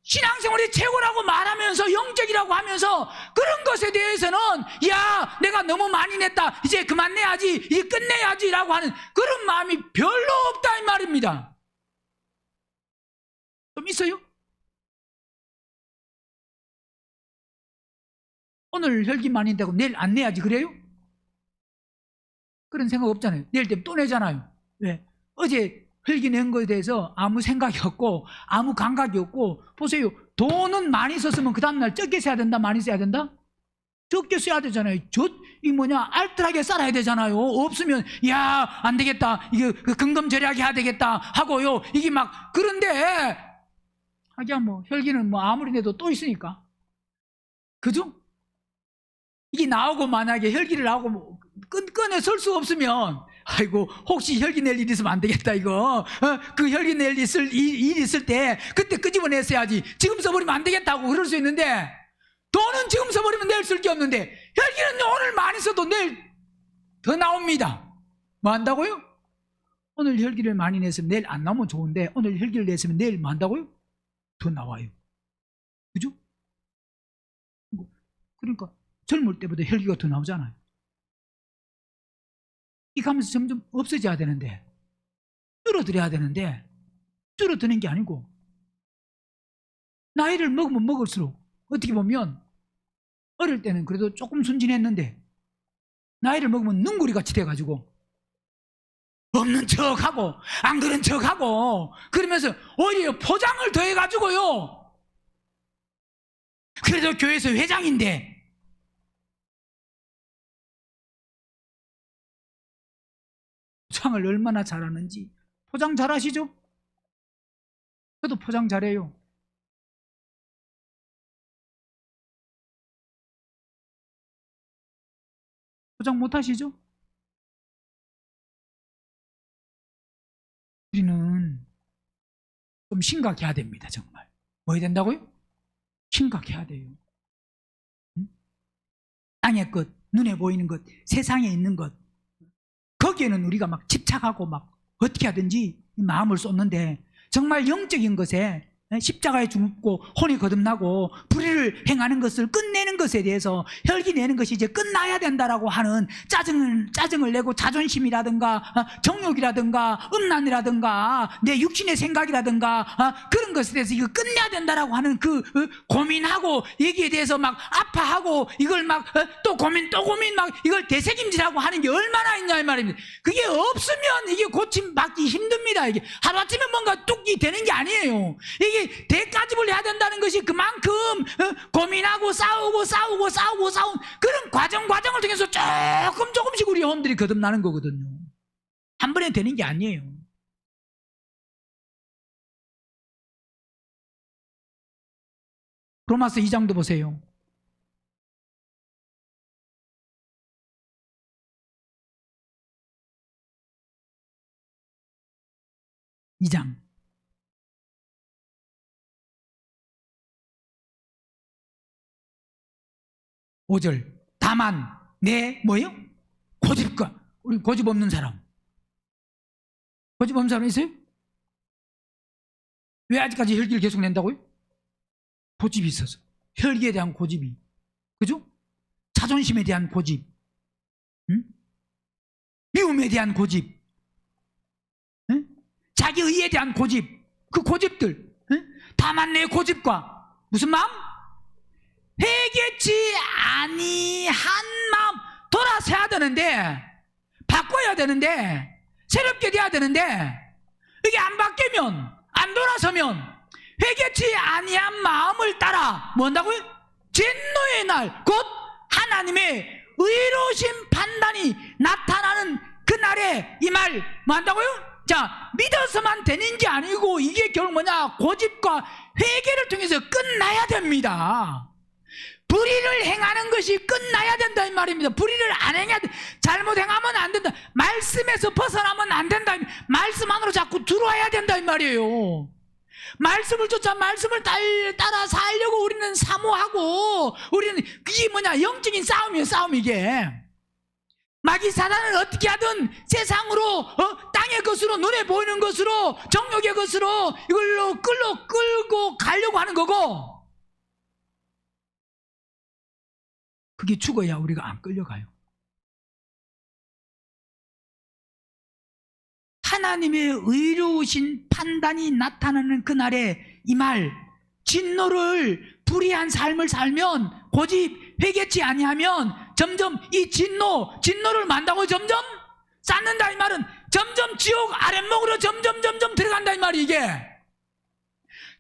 신앙생활이 최고라고 말하면서 영적이라고 하면서 그런 것에 대해서는 야, 내가 너무 많이 냈다, 이제 그만 내야지, 이제 끝내야지 라고 하는 그런 마음이 별로 없다 이 말입니다. 좀 있어요? 오늘 혈기 많이 낸다고 내일 안 내야지 그래요? 그런 생각 없잖아요. 내일 되면 또 내잖아요. 왜? 어제 혈기 낸 거에 대해서 아무 생각이 없고 아무 감각이 없고. 보세요, 돈은 많이 썼으면 그 다음날 적게 써야 된다, 많이 써야 된다? 적게 써야 되잖아요. 알뜰하게 살아야 되잖아요. 없으면 야, 안 되겠다, 이게 근검절약이 해야 되겠다 하고요, 이게 막. 그런데 하기야 뭐 혈기는 뭐 아무리 내도 또 있으니까, 그죠? 이게 나오고 만약에 혈기를 나오고 뭐 꺼내 쓸 수 없으면 아이고 혹시 혈기 낼 일 있으면 안 되겠다 이거. 그 혈기 낼 일 있을 때 그때 끄집어냈어야지, 지금 써버리면 안 되겠다고 그럴 수 있는데, 돈은 지금 써버리면 낼 수 게 없는데 혈기는 오늘 많이 써도 내일 더 나옵니다. 뭐 한다고요? 오늘 혈기를 많이 내서 내일 안 나오면 좋은데 오늘 혈기를 냈으면 내일 뭐 한다고요? 더 나와요. 그죠? 그러니까 젊을 때보다 혈기가 더 나오잖아요. 이 가면서 점점 없어져야 되는데, 줄어들어야 되는데 줄어드는 게 아니고 나이를 먹으면 먹을수록 어떻게 보면 어릴 때는 그래도 조금 순진했는데 나이를 먹으면 능구리 같이 돼가지고 없는 척하고 안 그런 척하고 그러면서 오히려 포장을 더해가지고요. 그래도 교회에서 회장인데 포장을 얼마나 잘하는지. 포장 잘하시죠? 저도 포장 잘해요. 포장 못하시죠? 우리는 좀 심각해야 됩니다. 정말. 뭐 해야 된다고요? 심각해야 돼요. 응? 땅의 것, 눈에 보이는 것, 세상에 있는 것, 거기에는 우리가 막 집착하고 막 어떻게 하든지 마음을 쏟는데 정말 영적인 것에 십자가에 죽고 혼이 거듭나고 불의를 행하는 것을 끝내는 것에 대해서 혈기 내는 것이 이제 끝나야 된다라고 하는 짜증을 내고 자존심이라든가 정욕이라든가 음란이라든가 내 육신의 생각이라든가 그런 것에 대해서 이거 끝내야 된다라고 하는 그 고민하고 얘기에 대해서 막 아파하고 이걸 막 또 고민 막 이걸 되새김질하고 하는 게 얼마나 있냐 이 말입니다. 그게 없으면 이게 고침받기 힘듭니다. 이게 하루아침에 뭔가 뚝이 되는 게 아니에요. 이게 대가집을 해야 된다는 것이 그만큼 고민하고 싸우고 그런 과정을 통해서 조금씩 우리 영혼들이 거듭나는 거거든요. 한 번에 되는 게 아니에요. 로마서 2장도 보세요. 2장 5절. 다만 내 뭐예요? 고집과. 우리 고집 없는 사람. 고집 없는 사람 있어요? 왜 아직까지 혈기를 계속 낸다고요? 고집이 있어서. 혈기에 대한 고집이. 그죠? 자존심에 대한 고집. 응? 미움에 대한 고집. 응? 자기 의에 대한 고집. 그 고집들. 응? 다만 내 고집과 무슨 마음? 회개치 아니한 마음. 돌아서야 되는데, 바꿔야 되는데, 새롭게 돼야 되는데, 이게 안 바뀌면, 안 돌아서면 회개치 아니한 마음을 따라 뭐 한다고요? 진노의 날, 곧 하나님의 의로우신 판단이 나타나는 그날에 이 말 뭐 한다고요? 자, 믿어서만 되는 게 아니고 이게 결국 뭐냐? 고집과 회개를 통해서 끝나야 됩니다. 불의를 행하는 것이 끝나야 된다 이 말입니다. 불의를 안 행해야 돼. 잘못 행하면 안 된다. 말씀에서 벗어나면 안 된다. 말씀 안으로 자꾸 들어와야 된다 이 말이에요. 말씀을 쫓아 말씀을 따라 살려고 우리는 사모하고 우리는 그게 뭐냐? 영적인 싸움이에요. 싸움 이게. 마귀 사단은 어떻게 하든 세상으로 땅의 것으로 눈에 보이는 것으로 정욕의 것으로 이걸로 끌고 가려고 하는 거고 그게 죽어야 우리가 안 끌려가요. 하나님의 의로우신 판단이 나타나는 그날에 이 말 진노를 불의한 삶을 살면 고집 회개치 아니하면 점점 이 진노를 만다고 점점 쌓는다 이 말은 점점 지옥 아랫목으로 점점 들어간다 이 말이 이게.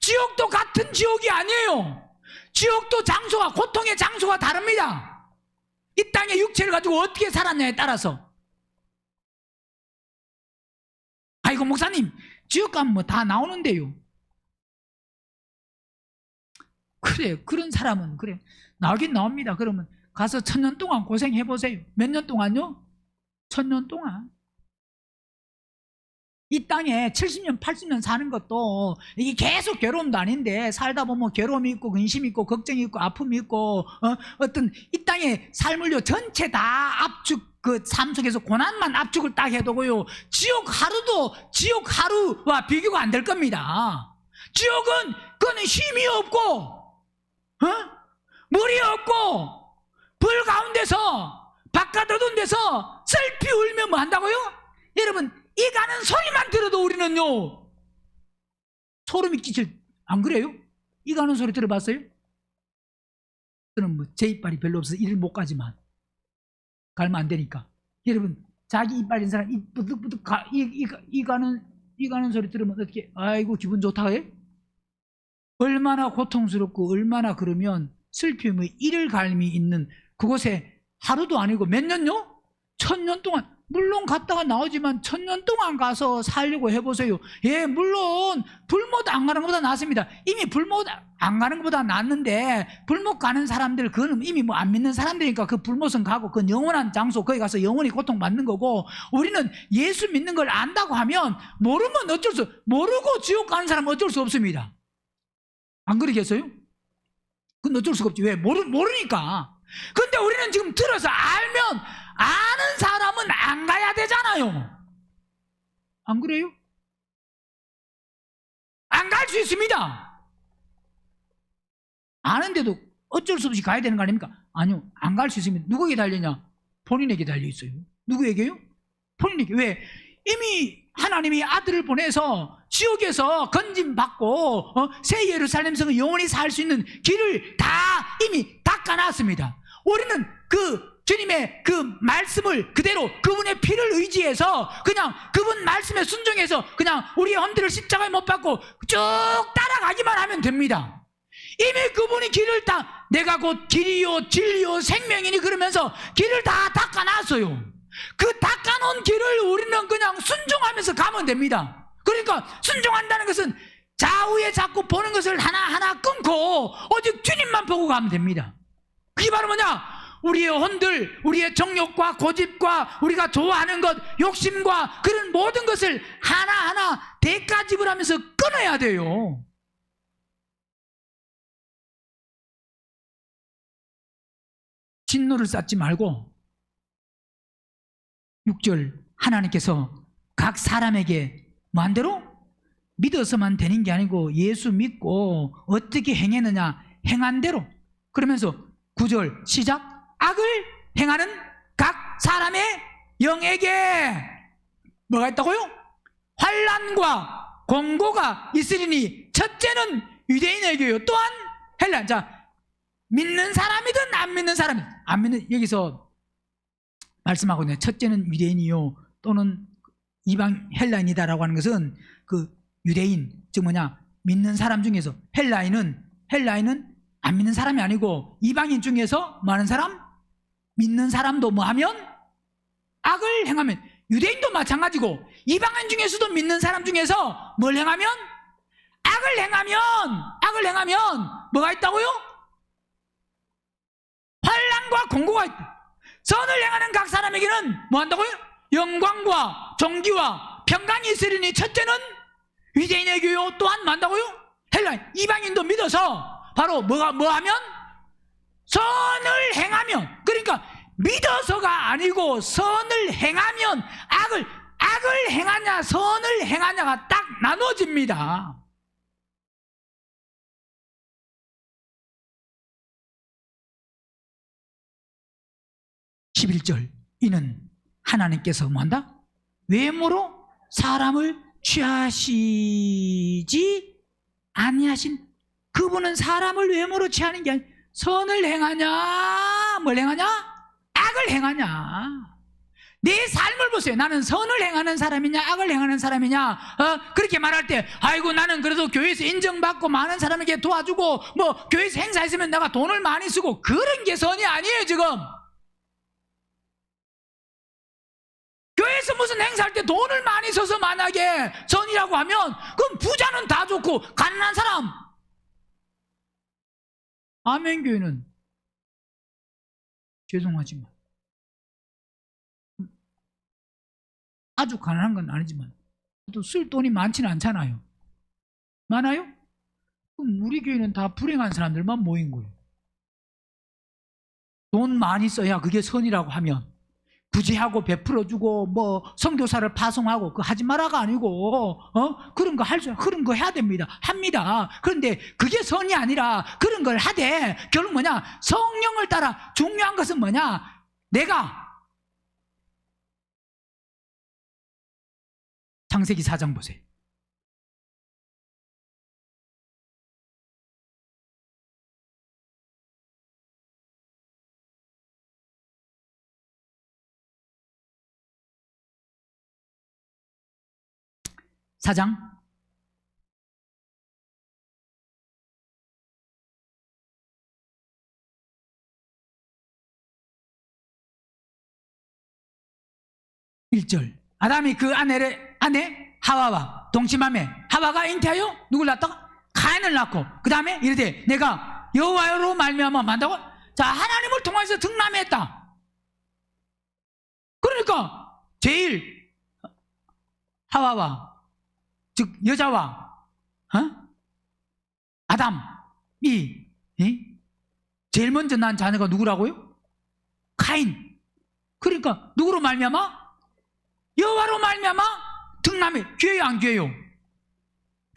지옥도 같은 지옥이 아니에요. 지옥도 장소가 고통의 장소가 다릅니다. 이 땅의 육체를 가지고 어떻게 살았냐에 따라서. 아이고 목사님 지옥 가면 뭐 다 나오는데요. 그래 그런 사람은 그래 나오긴 나옵니다. 그러면 가서 1000년 동안 고생해보세요. 몇 년 동안요? 1000년 동안. 이 땅에 70년, 80년 사는 것도 이게 계속 괴로움도 아닌데 살다 보면 괴로움이 있고 근심이 있고 걱정이 있고 아픔이 있고 어떤 이 땅의 삶을요 전체 다 압축 그 삶 속에서 고난만 압축을 딱 해두고요 지옥 지옥 하루와 비교가 안 될 겁니다. 지옥은 그는 힘이 없고 물이 없고 불 가운데서 바깥 어두운 데서 슬피 울며 뭐 한다고요? 여러분 이 가는 소리만 들어도 우리는요 소름이 끼칠, 안 그래요? 이 가는 소리 들어봤어요? 저는 뭐 제 이빨이 별로 없어서 이를 못 가지만 갈면 안 되니까. 여러분 자기 이빨인 사람 이 가는 소리 들으면 어떻게 아이고 기분 좋다 해? 얼마나 고통스럽고 얼마나 그러면 슬픔의 이를 갈미 있는 그곳에 하루도 아니고 몇 년요? 1000년 동안, 물론 갔다가 나오지만 1000년 동안 가서 살려고 해보세요. 예, 물론 불못 안 가는 것보다 낫습니다. 이미 불못 안 가는 것보다 낫는데 불못 가는 사람들 그건 이미 뭐 안 믿는 사람들이니까 그 불못은 가고 그 영원한 장소 거기 가서 영원히 고통받는 거고, 우리는 예수 믿는 걸 안다고 하면 모르면 모르고 지옥 가는 사람은 어쩔 수 없습니다. 안 그러겠어요? 그건 어쩔 수가 없지. 왜? 모르니까. 근데 우리는 지금 들어서 알면 아는 사람은 안 가야 되잖아요. 안 그래요? 안 갈 수 있습니다. 아는데도 어쩔 수 없이 가야 되는 거 아닙니까? 아니요, 안 갈 수 있습니다. 누구에게 달려냐? 본인에게 달려있어요. 누구에게요? 본인에게. 왜? 이미 하나님이 아들을 보내서 지옥에서 건짐받고 새 예루살렘 성을 영원히 살 수 있는 길을 다 이미 닦아놨습니다. 우리는 그 주님의 그 말씀을 그대로 그분의 피를 의지해서 그냥 그분 말씀에 순종해서 그냥 우리의 헌들을 십자가에 못 박고 쭉 따라가기만 하면 됩니다. 이미 그분이 길을 다, 내가 곧 길이요 진리요 생명이니 그러면서 길을 다 닦아놨어요. 그 닦아놓은 길을 우리는 그냥 순종하면서 가면 됩니다. 그러니까 순종한다는 것은 좌우에 자꾸 보는 것을 하나하나 끊고 오직 주님만 보고 가면 됩니다. 그게 바로 뭐냐? 우리의 혼들, 우리의 정욕과 고집과 우리가 좋아하는 것, 욕심과 그런 모든 것을 하나하나 대가 지불하면서 끊어야 돼요. 진노를 쌓지 말고 6절 하나님께서 각 사람에게 마음대로 믿어서만 되는 게 아니고 예수 믿고 어떻게 행했느냐 행한 대로, 그러면서 9절 시작, 악을 행하는 각 사람의 영에게 뭐가 있다고요? 환난과 공고가 있으리니 첫째는 유대인에게요 또한 헬란. 자, 믿는 사람이든 안 믿는 사람이든, 안 믿는, 여기서 말씀하고 있네요. 첫째는 유대인이요 또는 이방 헬라인이다라고 하는 것은 그 유대인, 즉 뭐냐, 믿는 사람 중에서 헬라인은 안 믿는 사람이 아니고 이방인 중에서 많은 사람, 믿는 사람도 뭐 하면 악을 행하면, 유대인도 마찬가지고 이방인 중에서도 믿는 사람 중에서 뭘 행하면 악을 행하면 뭐가 있다고요? 환난과 공고가 있다. 선을 행하는 각 사람에게는 뭐 한다고요? 영광과 존귀와 평강이 있으리니 첫째는 유대인에게요 또한 뭐 한다고요? 헬라인, 이방인도 믿어서 바로 뭐 하면? 선을 행하면. 그러니까 믿어서가 아니고 선을 행하면 악을 행하냐 선을 행하냐가 딱 나눠집니다. (11절) 이는 하나님께서 뭐한다? 외모로 사람을 취하시지 아니하신, 그분은 사람을 외모로 취하는 게 아니라 선을 행하냐 뭘 행하냐? 악을 행하냐. 내 삶을 보세요. 나는 선을 행하는 사람이냐 악을 행하는 사람이냐. 그렇게 말할 때 아이고 나는 그래도 교회에서 인정받고 많은 사람에게 도와주고 뭐 교회에서 행사했으면 내가 돈을 많이 쓰고, 그런 게 선이 아니에요. 지금 교회에서 무슨 행사할 때 돈을 많이 써서 만약에 선이라고 하면 그럼 부자는 다 좋고 가난한 사람, 아멘교회는 죄송하지만 아주 가난한 건 아니지만 또 쓸 돈이 많지는 않잖아요. 많아요? 그럼 우리 교회는 다 불행한 사람들만 모인 거예요. 돈 많이 써야 그게 선이라고 하면 부지하고 베풀어주고 뭐 선교사를 파송하고 그거 하지 마라가 아니고 그런 거 그런 거 해야 됩니다. 합니다. 그런데 그게 선이 아니라 그런 걸 하되 결국 뭐냐? 성령을 따라 중요한 것은 뭐냐? 내가 창세기 4장 보세요. 사장 1절 아담이 그 아내 하와와 동침하매 하와가 잉태하여 누굴 낳았다가 가인을 낳고 그 다음에 이르되 내가 여호와로 말미암아 만다고. 자, 하나님을 통해서 등남했다. 그러니까 제일 하와와 즉 여자와 아담이 제일 먼저 난 자녀가 누구라고요? 가인. 그러니까 누구로 말미암아? 여호와로 말미암아 등남해. 귀해요 안 귀해요?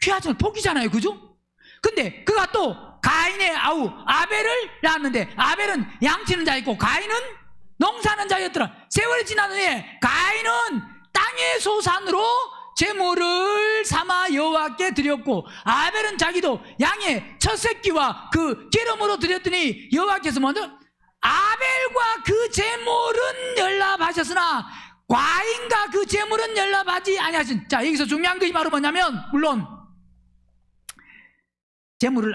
귀하잖아요. 복이잖아요. 그죠? 근데 그가 또 가인의 아우 아벨을 낳았는데 아벨은 양치는 자였고 가인은 농사하는 자였더라. 세월이 지난 후에 가인은 땅의 소산으로 제물을 삼아 여호와께 드렸고 아벨은 자기도 양의 첫 새끼와 그 기름으로 드렸더니 여호와께서 먼저 아벨과 그 제물은 연락하셨으나 과인과 그 제물은 연락하지 아니하신. 자, 여기서 중요한 것이 바로 뭐냐면 물론 제물을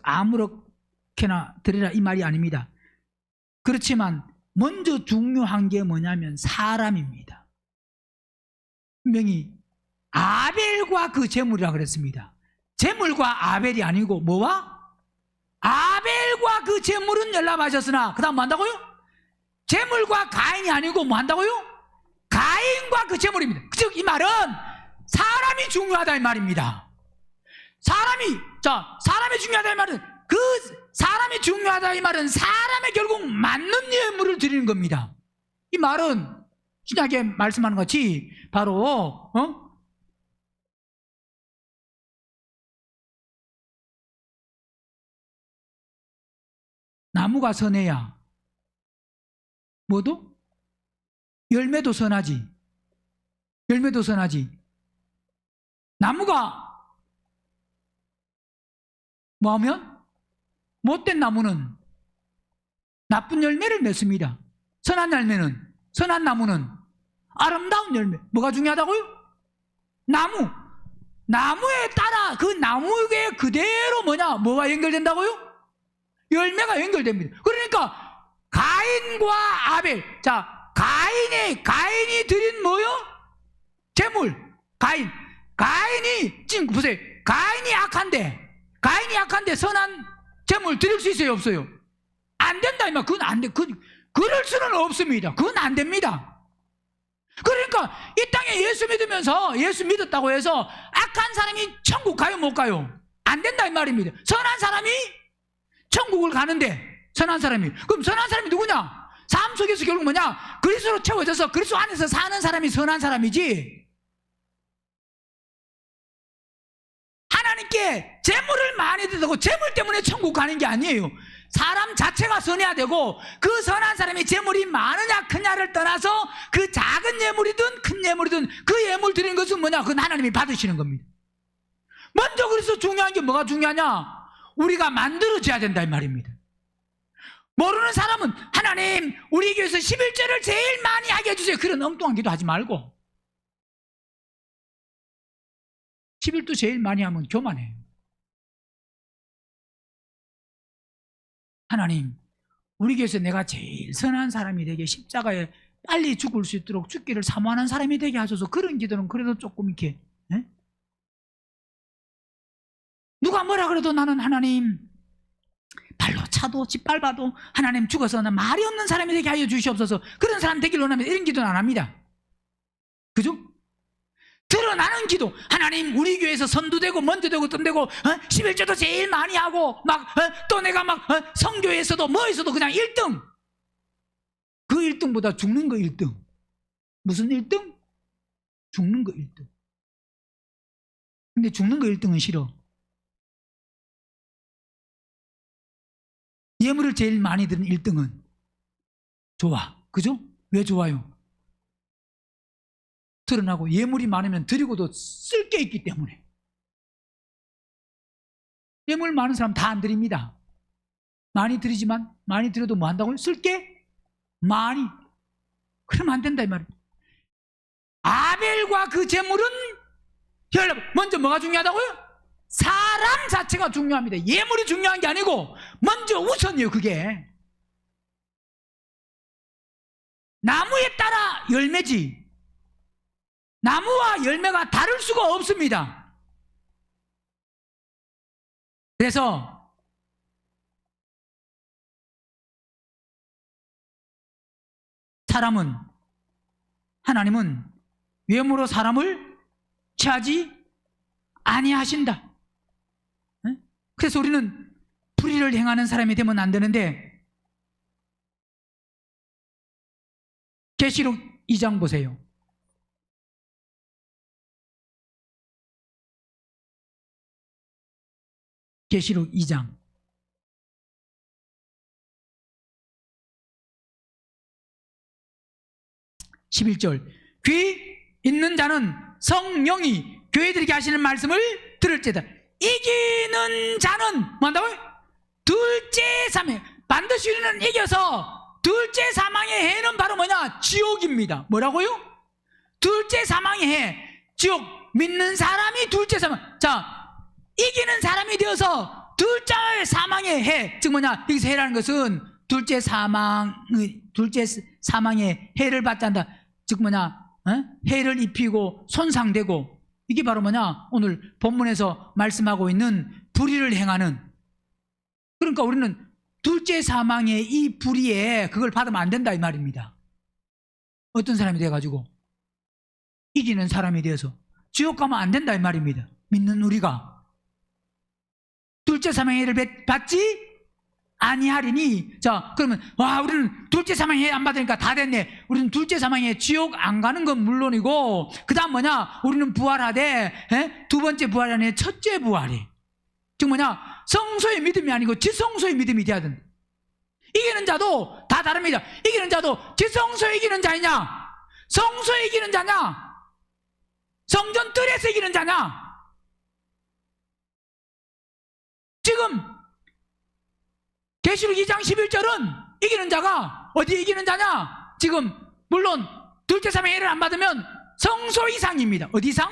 아무렇게나 드리라 이 말이 아닙니다. 그렇지만 먼저 중요한 게 뭐냐면 사람입니다. 분명히 아벨과 그 제물이라 그랬습니다. 제물과 아벨이 아니고 뭐와? 아벨과 그 제물은 연락하셨으나 그 다음 뭐 한다고요? 제물과 가인이 아니고 뭐 한다고요? 가인과 그 제물입니다. 즉 이 말은 사람이 중요하다 이 말입니다. 사람이 중요하다 이 말은 그 사람이 중요하다 이 말은 사람에 결국 맞는 예물을 드리는 겁니다. 이 말은 신약에 말씀하는 것이 바로 나무가 선해야 뭐도? 열매도 선하지. 열매도 선하지. 나무가 뭐하면? 못된 나무는 나쁜 열매를 맺습니다. 선한 열매는, 선한 나무는 아름다운 열매. 뭐가 중요하다고요? 나무에 따라 그 나무에 그대로 뭐가 연결된다고요? 열매가 연결됩니다. 그러니까 가인과 아벨. 자, 가인이 드린 뭐요? 제물. 가인이 지금 보세요. 가인이 약한데 선한 제물 드릴 수 있어요, 없어요? 안 된다 이 말. 그건 안 돼. 그럴 수는 없습니다. 그건 안 됩니다. 그러니까 이 땅에 예수 믿으면서 예수 믿었다고 해서 악한 사람이 천국 가요 못 가요? 안 된다 이 말입니다. 선한 사람이 천국을 가는데 선한 사람이. 그럼 선한 사람이 누구냐? 삶 속에서 결국 뭐냐? 그리스도로 채워져서 그리스도 안에서 사는 사람이 선한 사람이지. 하나님께 재물을 많이 드리고 재물 때문에 천국 가는 게 아니에요. 사람 자체가 선해야 되고 그 선한 사람이 재물이 많으냐 크냐를 떠나서 그 작은 예물이든 큰 예물이든 그 예물 드리는 것은 뭐냐? 그건 하나님이 받으시는 겁니다. 먼저 그래서 중요한 게 뭐가 중요하냐? 우리가 만들어져야 된다 이 말입니다. 모르는 사람은 하나님 우리 교회에서 11절을 제일 많이 하게 해주세요. 그런 엉뚱한 기도 하지 말고 11도 제일 많이 하면 교만해요. 하나님 우리 교회에서 내가 제일 선한 사람이 되게 십자가에 빨리 죽을 수 있도록 죽기를 사모하는 사람이 되게 하셔서. 그런 기도는 그래도 조금 이렇게 누가 뭐라 그래도 나는 하나님 발로 차도 짓밟아도 하나님 죽어서 나 말이 없는 사람이 되게 하여 주시옵소서. 그런 사람 되길 원합니다. 이런 기도는 안 합니다. 그죠? 드러나는 기도. 하나님, 우리 교회에서 선두되고 먼저 되고 뜸되고 11조도 제일 많이 하고 또 내가 성교에서도 뭐에서도 그냥 1등. 그 1등보다 죽는 거 1등. 무슨 1등? 죽는 거 1등. 근데 죽는 거 1등은 싫어. 예물을 제일 많이 드는 1등은 좋아. 그죠? 왜 좋아요? 드러나고 예물이 많으면 드리고도 쓸 게 있기 때문에. 예물 많은 사람 다 안 드립니다. 많이 드리지만 많이 드려도 뭐 한다고요? 쓸 게 많이. 그러면 안 된다 이 말이에요. 아벨과 그 제물은 먼저 뭐가 중요하다고요? 사람 자체가 중요합니다. 예물이 중요한 게 아니고 먼저 우선이에요. 그게 나무에 따라 열매지 나무와 열매가 다를 수가 없습니다. 그래서 하나님은 외모로 사람을 취하지 아니하신다. 그래서 우리는 불의를 행하는 사람이 되면 안 되는데, 계시록 2장 보세요. 계시록 2장 11절. 귀 있는 자는 성령이 교회들에게 하시는 말씀을 들을지다. 이기는 자는 뭐 한다고요? 둘째 사망. 반드시 우리는 이겨서 둘째 사망의 해는 바로 뭐냐? 지옥입니다. 뭐라고요? 둘째 사망의 해. 지옥. 믿는 사람이 둘째 사망. 자, 이기는 사람이 되어서 둘째 사망의 해. 즉 뭐냐? 여기서 해라는 것은 둘째 사망의 해를 받지 않는다. 즉 뭐냐? 해를 입히고 손상되고, 이게 바로 뭐냐? 오늘 본문에서 말씀하고 있는 불의를 행하는. 그러니까 우리는 둘째 사망의 이 불의에 그걸 받으면 안 된다 이 말입니다. 어떤 사람이 돼가지고 이기는 사람이 되어서 지옥 가면 안 된다 이 말입니다. 믿는 우리가 둘째 사망의 해를 받지 아니하리니. 자, 그러면 우리는 둘째 사망의 해 안 받으니까 다 됐네. 우리는 둘째 사망의 해 지옥 안 가는 건 물론이고, 그 다음 뭐냐? 우리는 부활하되 두 번째 부활이 아니라 첫째 부활이. 즉 뭐냐? 성소의 믿음이 아니고 지성소의 믿음이 돼야 된다. 이기는 자도 다 다릅니다. 이기는 자도 지성소에 이기는 자이냐, 성소에 이기는 자냐, 성전 뜰에서 이기는 자냐. 지금 계시록 2장 11절은 이기는 자가 어디에 이기는 자냐? 지금 물론 둘째 사망의 해를 안 받으면 성소 이상입니다. 어디 이상?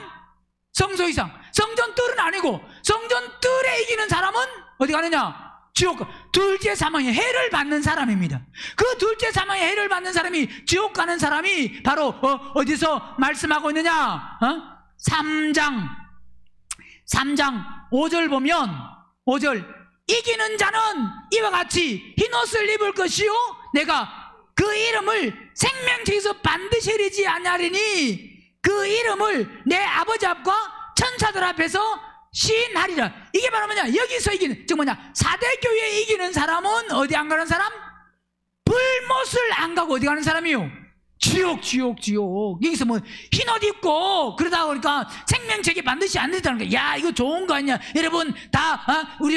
성소 이상. 성전 뜰은 아니고 성전 뜰에 이기는 사람은 어디 가느냐? 지옥. 둘째 사망의 해를 받는 사람입니다. 그 둘째 사망의 해를 받는 사람이, 지옥 가는 사람이 바로 어디서 말씀하고 있느냐? 3장 5절 보면, 5절, 이기는 자는 이와 같이 흰옷을 입을 것이요 내가 그 이름을 생명책에서 반드시 잃지 아니하리니 그 이름을 내 아버지 앞과 천사들 앞에서 시인하리라. 이게 바로 뭐냐? 여기서 이기는, 즉 뭐냐? 4대 교회에 이기는 사람은 어디 안 가는 사람? 불못을 안 가고 어디 가는 사람이요? 지옥. 여기서 뭐 흰옷 입고 그러다 보니까 생명책이 반드시 안 된다는 거야. 야, 이거 좋은 거 아니냐? 여러분 다 우리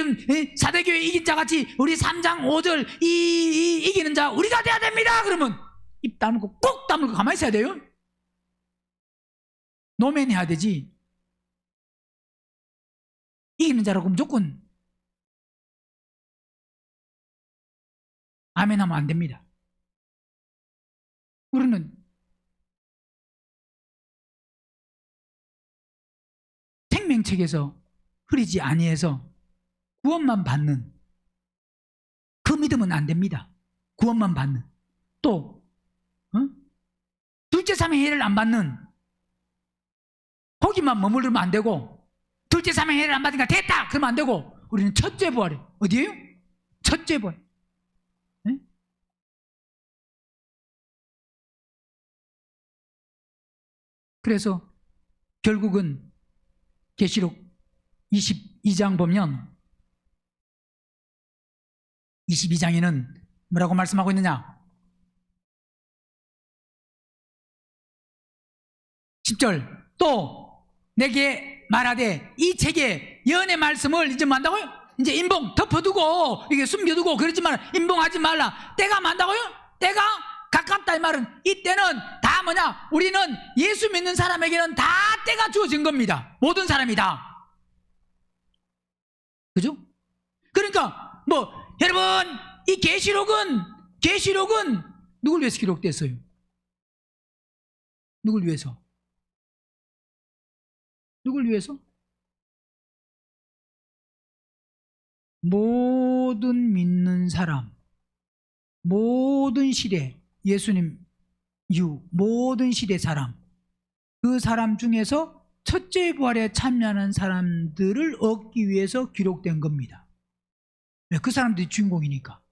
4대 교회 이긴 자 같이 우리 3장 5절 이기는 자 우리가 돼야 됩니다. 그러면 입 다물고 꼭 다물고 가만히 있어야 돼요. 노면해야 되지. 이기는 자라고 무조건 아멘 하면 안 됩니다. 우리는 생명책에서 흐리지 아니해서 구원만 받는 그 믿음은 안 됩니다. 구원만 받는, 또 둘째 사망의 해를 안 받는, 거기만 머무르면 안 되고, 둘째 사망의 해를 안 받으니까 됐다 그러면 안 되고, 우리는 첫째 부활이 어디예요? 첫째 부활. 그래서 결국은 계시록 22장 보면 22장에는 뭐라고 말씀하고 있느냐? 10절 또 내게 말하되 이 책에 예언의 말씀을 이제 뭐 한다고요? 이제 인봉 덮어두고 이게 숨겨두고 그러지 마라. 인봉하지 말라. 때가 많다고요? 때가 가깝다 이 말은 이때는 다 뭐냐? 우리는 예수 믿는 사람에게는 다 때가 주어진 겁니다. 모든 사람이 다. 그죠? 그러니까 뭐 여러분 이 계시록은 누굴 위해서 기록됐어요? 누굴 위해서? 누굴 위해서? 모든 믿는 사람, 모든 시대, 예수님 이후 모든 시대 사람, 그 사람 중에서 첫째 부활에 참여하는 사람들을 얻기 위해서 기록된 겁니다. 그 사람들이 주인공이니까.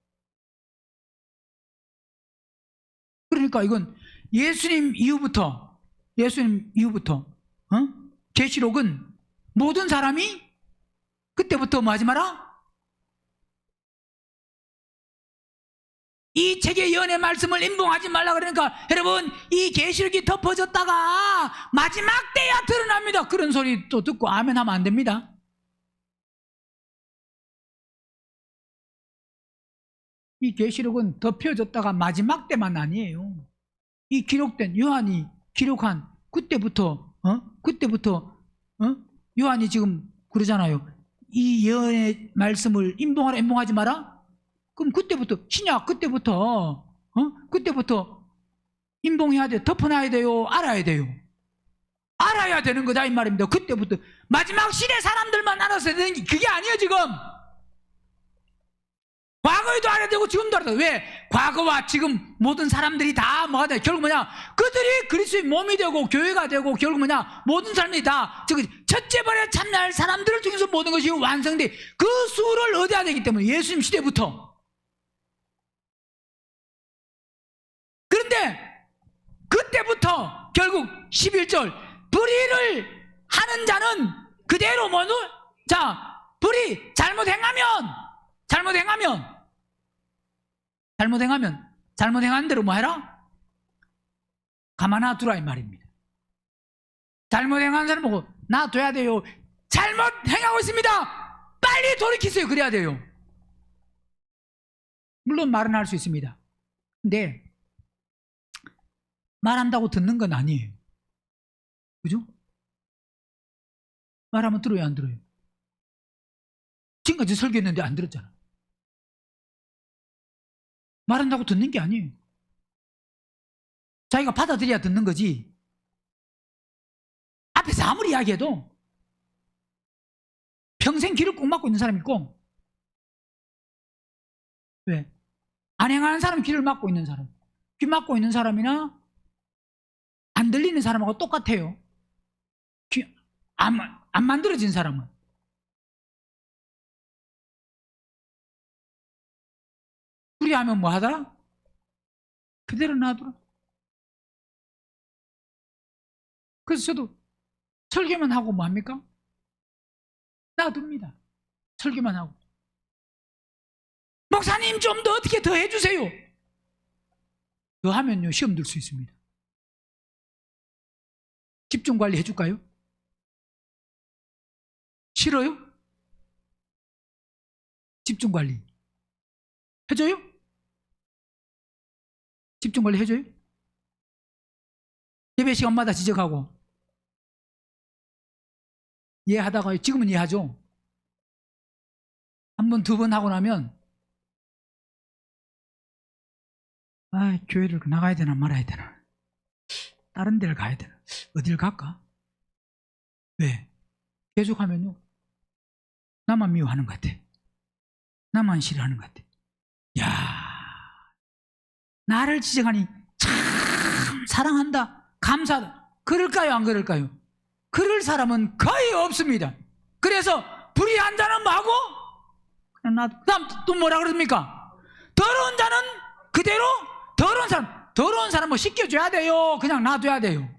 그러니까 이건 예수님 이후부터 계시록은 모든 사람이 그때부터 뭐 하지 마라? 이 책의 예언의 말씀을 인봉하지 말라 그러니까 여러분 이 계시록이 덮어졌다가 마지막 때야 드러납니다. 그런 소리 또 듣고 아멘 하면 안 됩니다. 이 계시록은 덮여졌다가 마지막 때만 아니에요. 이 기록된 요한이 기록한 그때부터 요한이 지금 그러잖아요. 이 예언의 말씀을 인봉하라 인봉하지 마라. 그럼 그때부터 신약 그때부터 인봉해야 돼. 덮어놔야 돼요. 알아야 돼요. 알아야 되는 거다 이 말입니다. 그때부터 마지막 시대 사람들만 알아서 되는 게 그게 아니에요 지금. 과거에도 알아야 되고 지금도 알아야 돼. 왜? 과거와 지금 모든 사람들이 다 뭐가 돼? 결국 뭐냐? 그들이 그리스도의 몸이 되고 교회가 되고 결국 뭐냐? 모든 사람들이 다 즉 첫째 벌에 참여할 사람들을 통해서 모든 것이 완성돼. 그 수를 얻어야 되기 때문에 예수님 시대부터. 그런데 그때부터 결국 11절 불의를 하는 자는 그대로 뭐는 자 불의 잘못 행한 대로 뭐 해라? 가만 놔두라 이 말입니다. 잘못 행한 사람 보고 놔둬야 돼요. 잘못 행하고 있습니다. 빨리 돌이키세요. 그래야 돼요. 물론 말은 할 수 있습니다. 근데 말한다고 듣는 건 아니에요. 그죠? 말하면 들어요, 안 들어요? 지금까지 설교했는데 안 들었잖아. 말한다고 듣는 게 아니에요. 자기가 받아들여야 듣는 거지. 앞에서 아무리 이야기해도 평생 귀를 꼭 막고 있는 사람이 있고, 왜? 안 행하는 사람은 귀를 막고 있는 사람. 귀 막고 있는 사람이나 안 들리는 사람하고 똑같아요. 안 만들어진 사람은. 둘이 하면 뭐 하더라? 그대로 놔두라. 그래서 저도 설교만 하고 뭐 합니까? 놔둡니다. 설교만 하고. 목사님 좀 더 어떻게 더 해주세요. 더 하면요 시험 들 수 있습니다. 집중관리 해줄까요? 싫어요? 집중관리 해줘요? 집중관리 해줘요? 예배 시간마다 지적하고 이해하다가 지금은 이해하죠? 한 번, 두 번 하고 나면 교회를 나가야 되나 말아야 되나 다른 데를 가야 되나 어딜 갈까? 왜? 계속하면요 나만 미워하는 것 같아. 나만 싫어하는 것 같아. 야, 나를 지적하니 참 사랑한다, 감사하다. 그럴까요, 안 그럴까요? 그럴 사람은 거의 없습니다. 그래서 불의한 자는 뭐하고? 그 다음 또 뭐라 그럽니까? 더러운 자는 그대로 더러운 사람 뭐 씻겨줘야 돼요? 그냥 놔둬야 돼요?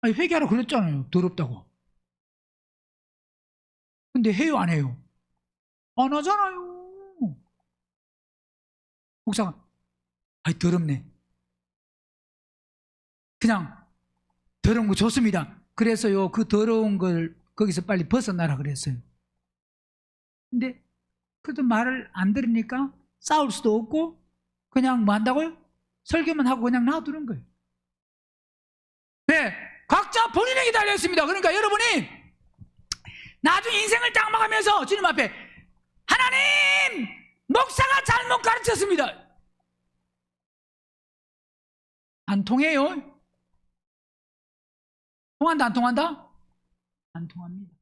아니, 회개하라 그랬잖아요. 더럽다고. 근데 해요, 안 해요? 안 하잖아요. 목사가, 아이, 더럽네. 그냥 더러운 거 좋습니다. 그래서요, 그 더러운 걸 거기서 빨리 벗어나라 그랬어요. 근데 그래도 말을 안 들으니까 싸울 수도 없고 그냥 뭐 한다고요? 설교만 하고 그냥 놔두는 거예요. 네, 각자 본인에게 달려있습니다. 그러니까 여러분이 나중에 인생을 딱 막으면서 주님 앞에 하나님, 목사가 잘못 가르쳤습니다. 안 통해요? 통한다, 안 통한다? 안 통합니다.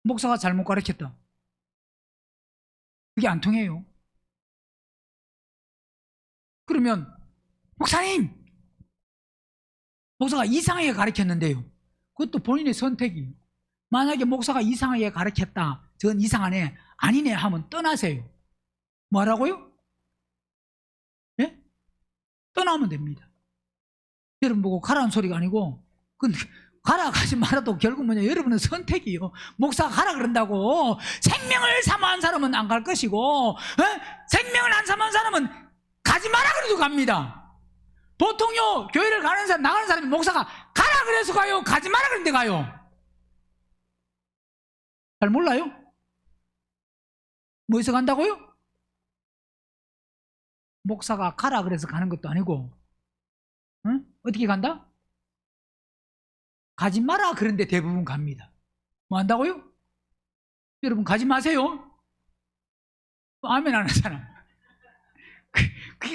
목사가 잘못 가르쳤다. 그게 안 통해요. 그러면 목사님, 목사가 이상하게 가르쳤는데요. 그것도 본인의 선택이에요. 만약에 목사가 이상하게 가르쳤다, 저건 이상하네, 아니네 하면 떠나세요. 뭐라고요? 예? 떠나면 됩니다. 여러분 보고 가라는 소리가 아니고, 근데 가라 가지 말아도 결국 뭐냐, 여러분은 선택이요. 목사가 가라 그런다고 생명을 사모한 사람은 안 갈 것이고, 생명을 안 사모한 사람은 가지 마라 그래도 갑니다. 보통요, 교회를 가는 사람, 나가는 사람이 목사가 가라 그래서 가요, 가지 마라 그런데 가요? 잘 몰라요? 뭐해서 간다고요? 목사가 가라 그래서 가는 것도 아니고, 응? 어떻게 간다? 가지 마라 그런데 대부분 갑니다. 뭐 한다고요? 여러분 가지 마세요. 아멘 안 하잖아.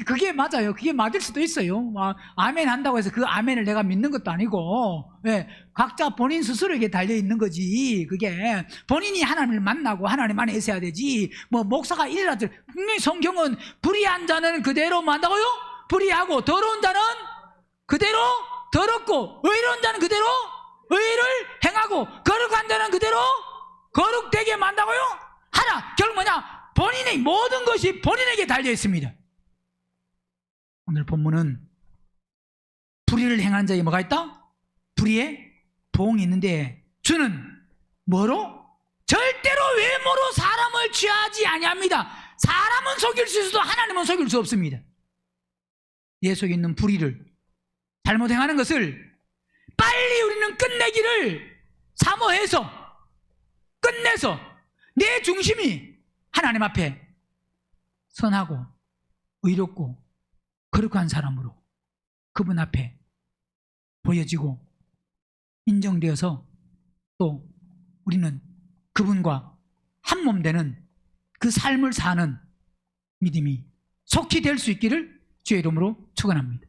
그게 맞아요. 그게 맞을 수도 있어요. 아멘 한다고 해서 그 아멘을 내가 믿는 것도 아니고, 예, 각자 본인 스스로에게 달려있는 거지. 그게 본인이 하나님을 만나고 하나님 안에 있어야 되지. 뭐 목사가 이래라도, 분명히 성경은 불의한 자는 그대로 뭐 한다고요? 불의하고, 더러운 자는 그대로 더럽고, 의로운 자는 그대로 의를 행하고, 거룩한 자는 그대로 거룩되게 만다고요? 하나. 결국 뭐냐? 본인의 모든 것이 본인에게 달려있습니다. 오늘 본문은 불의를 행한 자에 뭐가 있다? 불의의 보응이 있는데, 주는 뭐로? 절대로 외모로 사람을 취하지 아니합니다. 사람은 속일 수 있어도 하나님은 속일 수 없습니다. 내 속에 있는 불의를, 잘못 행하는 것을 빨리 우리는 끝내기를 사모해서, 끝내서 내 중심이 하나님 앞에 선하고 의롭고 거룩한 사람으로 그분 앞에 보여지고 인정되어서, 또 우리는 그분과 한몸 되는 그 삶을 사는 믿음이 속히 될 수 있기를 주의 이름으로 축원합니다.